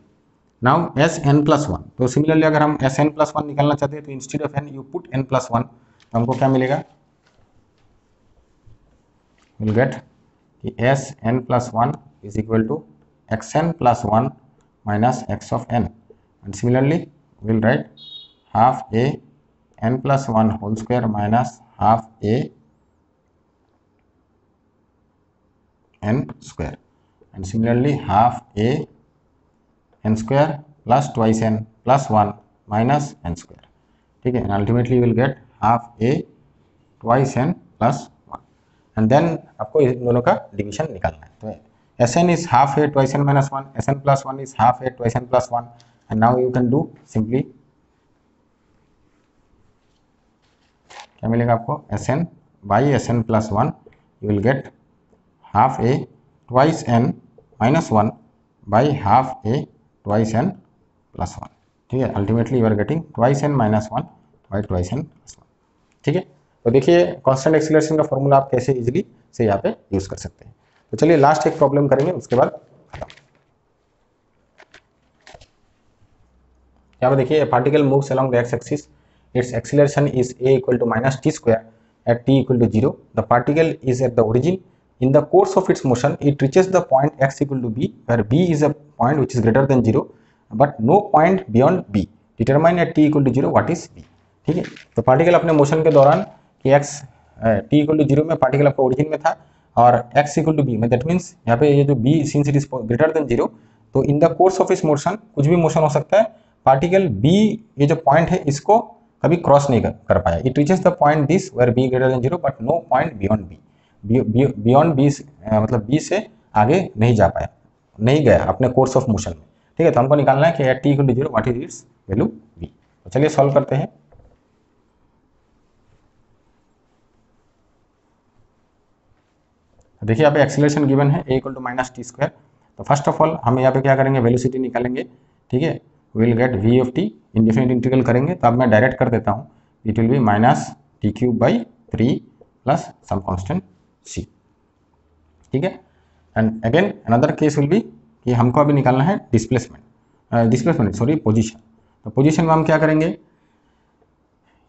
Now s n plus one, तो सिमिलरली अगर हम एस एन प्लस वन निकालना चाहते हैं तो instead of n you put n plus one, तो हमको क्या मिलेगा, विल गेट कि s n plus one is equal to x n plus one minus x of n, and similarly will write half a n plus one whole square minus half a n square, and similarly half a n square plus twice n plus one minus n square, ठीक है। And ultimately will get half a twice n plus one, and then आपको इन दोनों का division निकालना है। तो S n is half a twice n minus one, S n plus one is half a twice n plus one, and now you can do simply, क्या मिलेगा आपको, S n by S n plus one you will get half a twice n minus one by half a twice n plus one, ठीक है। Ultimately you are getting twice n minus one by twice n plus one, ठीक है। तो देखिए constant acceleration का formula आप कैसे easily से यहाँ पे यूज कर सकते हैं। तो चलिए लास्ट एक प्रॉब्लम करेंगे, उसके बाद यहाँ पे देखिए particle moves along the x axis, its acceleration is a equal to minus t square at t equal to zero, the particle is at the origin, in the course of its motion it reaches the point x equal to b where b is a point which is greater than 0 but no point beyond b, determine at t equal to 0 what is b, ठीक है। तो particle अपने motion के दौरान कि x t equal to 0 में particle आपका origin में था और x इक्वल टू b में, दैट मीन्स यहाँ पे ये जो b since it is greater than 0, तो इन द कोर्स ऑफ इस मोशन कुछ भी मोशन हो सकता है, पार्टिकल b ये जो पॉइंट है इसको कभी क्रॉस नहीं कर पाया, it reaches the point this where b greater than 0 but no point beyond b, beyond b मतलब बी से आगे नहीं जा पाया, नहीं गया अपने कोर्स ऑफ मोशन में, ठीक है। तो हमको निकालना है कि at T equal to zero what is its value b. तो चलिए सॉल्व करते हैं। देखिए यहाँ पे एक्सीलरेशन गिवन है a equal to minus t square, तो फर्स्ट ऑफ ऑल हम यहाँ पे क्या करेंगे, वेलोसिटी निकालेंगे, ठीक है। Will get v of t, indefinite integral करेंगे, तो अब मैं डायरेक्ट कर देता हूँ, it will be minus t cube by 3 plus some constant c, ठीक है। And again another case will be कि हमको अभी निकालना है डिस्प्लेसमेंट सॉरी पोजीशन। तो पोजीशन में हम क्या करेंगे,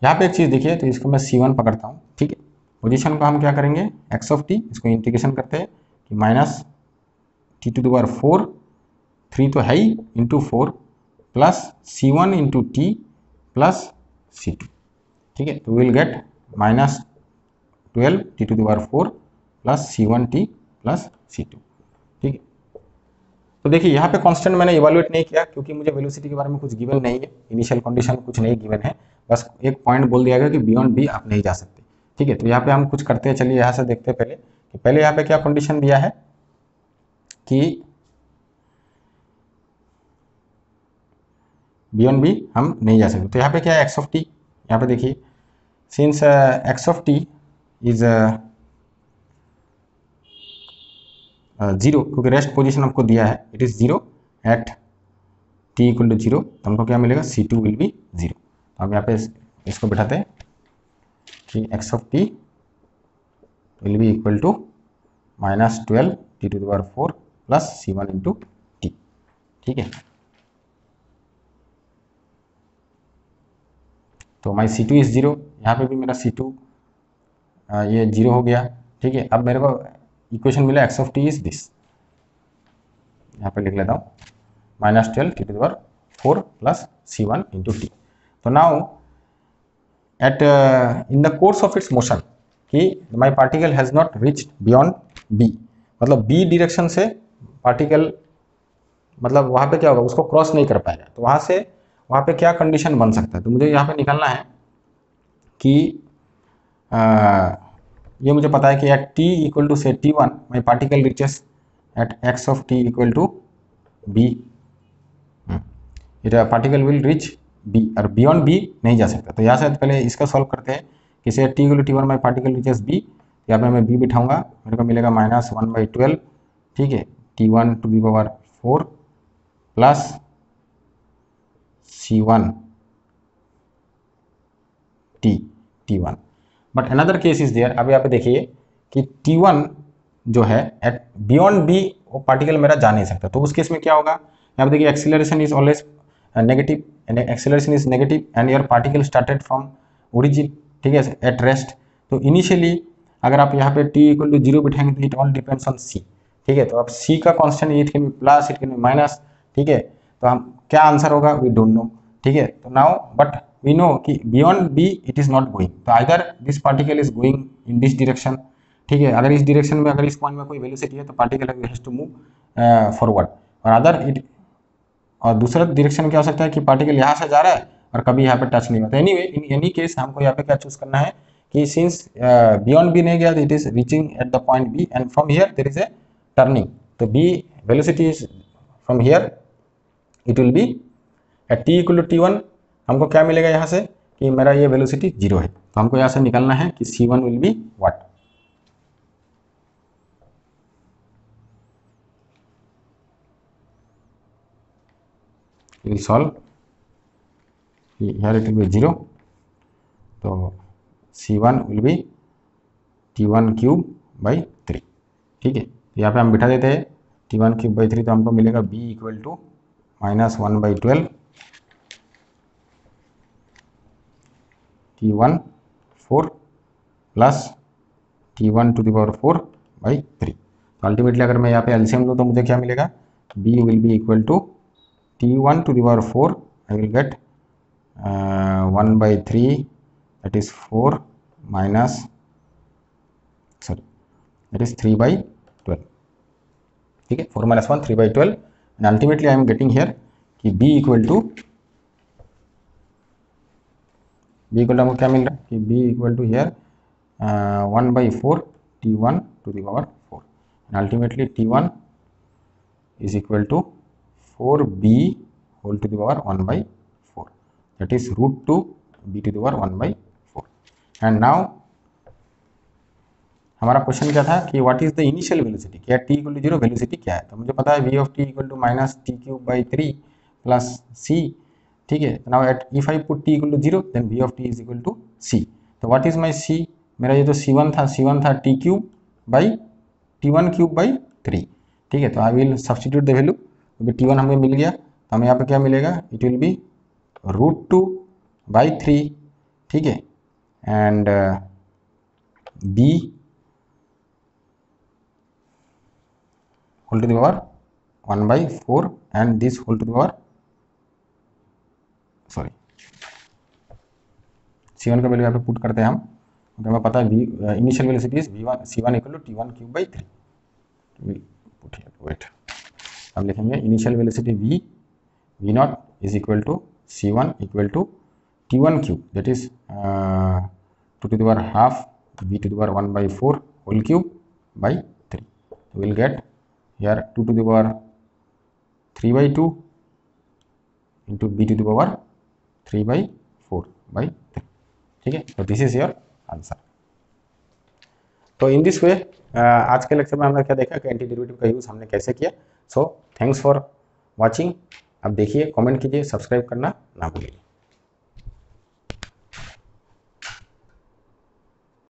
यहाँ पे एक चीज़ देखिए, तो इसको मैं c1 पकड़ता हूँ, ठीक है। पोजीशन को हम क्या करेंगे, x ऑफ t, इसको इंटीग्रेशन करते हैं कि minus t to the power 4, 3 तो है ही into 4 plus c1 into T plus c2, ठीक है। तो will get minus 12 t to the power 4 plus c1t plus c2, ठीक है। तो देखिए यहाँ पे कांस्टेंट मैंने इवैल्यूएट नहीं किया क्योंकि मुझे वेलोसिटी के बारे में कुछ गिवन नहीं है, इनिशियल कंडीशन कुछ नहीं गिवन है, बस एक पॉइंट बोल दिया गया कि बियॉन्ड बी आप नहीं जा सकते, ठीक है। तो यहाँ पे हम कुछ करते हैं, चलिए यहाँ से देखते हैं पहले कि पहले यहाँ पे क्या कंडीशन दिया है कि बियॉन्ड बी हम नहीं जा सकते। तो यहाँ पे क्या है, एक्स ऑफ टी, यहाँ पे देखिए since x of T is 0, क्योंकि रेस्ट पोजीशन आपको दिया है, it is 0 at t equal to 0, तो हमको क्या मिलेगा, c2 विल बी 0। तो हम यहाँ पे इसको बैठाते हैं कि x of t will be equal to minus 12 t to the power 4 plus c1 into t, ठीक है। तो माई c2 इज 0, यहाँ पे भी मेरा c2 ये 0 हो गया, ठीक है। अब मेरे को इक्वेशन मिला x of T is this, यहाँ पे लिख लेता हूँ minus 12 t to the power 4 plus c1 into t. So now at in the course of its motion कि my particle has not reached beyond b, मतलब b direction से particle मतलब वहाँ पे क्या होगा, उसको क्रॉस नहीं कर पाएगा। तो वहाँ पे क्या कंडीशन बन सकता है, तो मुझे यहाँ पे निकालना है कि ये मुझे पता है कि एट t इक्वल टू से t1 my particle reaches at x of t equal to b, it particle will reach b और बियॉन्ड b नहीं जा सकता। तो यहाँ से पहले इसका सॉल्व करते हैं कि से t equal to t1 my particle reaches b, यहाँ पे मैं b बिठाऊंगा, मेरे को मिलेगा -1/12, ठीक है, t1 to the power 4 plus c1 t1। But another case is there, अब यहाँ पे देखिए कि t1 जो है एट बियॉन्ड b वो पार्टिकल मेरा जा नहीं सकता। तो उस केस में क्या होगा, यहाँ पे देखिए acceleration is always negative, acceleration is negative and your particle started from origin, ठीक है, एट रेस्ट। तो इनिशियली अगर आप यहाँ पे t इक्वल टू 0 बिठाएंगे तो it all depends on c, ठीक है। तो अब c का constant it can be plus, it can be minus, ठीक है। तो हम क्या आंसर होगा वी डोंट नो, ठीक है। तो नाउ बट वी नो कि beyond b it is not going, तो either this particle is going in this direction, ठीक है। अगर इस डायरेक्शन में अगर इस पॉइंट में कोई वेलोसिटी है तो particle has to move forward, और अदर इट, और दूसरा डायरेक्शन क्या हो सकता है कि पार्टिकल यहाँ से जा रहा है और कभी यहाँ पे टच नहीं होता। एनीवे इन एनी केस हमको यहाँ पे क्या चूज करना है कि सिंस बियॉन्ड बी नहीं गया, it is reaching at the point B and from here there is a turning, तो B velocity is from here it will be at t equal to t1, हमको क्या मिलेगा यहाँ से कि मेरा ये वेलोसिटी 0 है। तो हमको यहाँ से निकालना है कि c1 will be what, will solve, here it will be 0, तो c1 will be t1 cube by 3, ठीक है। यहाँ पे हम बिठा देते हैं t1 क्यूब बाई 3, तो हमको मिलेगा b equal to -1/12 t1 4 plus t1 to the power 4/3। तो अल्टीमेटली अगर मैं यहाँ पे एलसीएम लूँ तो मुझे क्या मिलेगा, b will be equal to t1 to the power 4, I will get 1/3 that is 4 minus sorry that is 3/12, ठीक है, 4 minus 1 3/12 and ultimately I am getting here कि b इक्वल टू हमको क्या मिल रहा है कि b equal to here 1/4 t1 to the power 4 and ultimately t1 is equal to 4b whole to the power 1/4, that is root 2 b to the power 1/4। and now हमारा question क्या था कि what is the initial velocity, क्या t equal to 0 velocity क्या है, तो मुझे पता है v of t equal to minus t cube by 3 plus c, ठीक है। Now at if I put t equal to 0 then v of t is equal to c, तो what is my c, मेरा ये जो c1 था t cube by t1 cube by 3, ठीक है। तो I will substitute the value, क्योंकि t1 हमें मिल गया, तो हमें यहाँ पे क्या मिलेगा, इट विल बी √2/3, ठीक है, and b whole to the power 1/4 and this whole to the power sorry c1 का वैल्यू यहाँ पे पुट करते हैं हम, क्योंकि हमें पता है initial velocity is c1 equal to t1 cube by 3, put here wait, हम लिखेंगे initial velocity v naught is equal to c1 equal to t1 cube, that is 2 to the power half b to the power 1/4 whole cube by 3, so we'll get here 2 to the power 3/2 into b to the power 3/4/3, ठीक है। तो this is your answer. तो in this way आज के lecture में हमने क्या देखा कि एंटी डेरिवेटिव का यूज़ हमने कैसे किया। So thanks for watching. अब देखिए, कमेंट कीजिए, सब्सक्राइब करना ना भूलिए।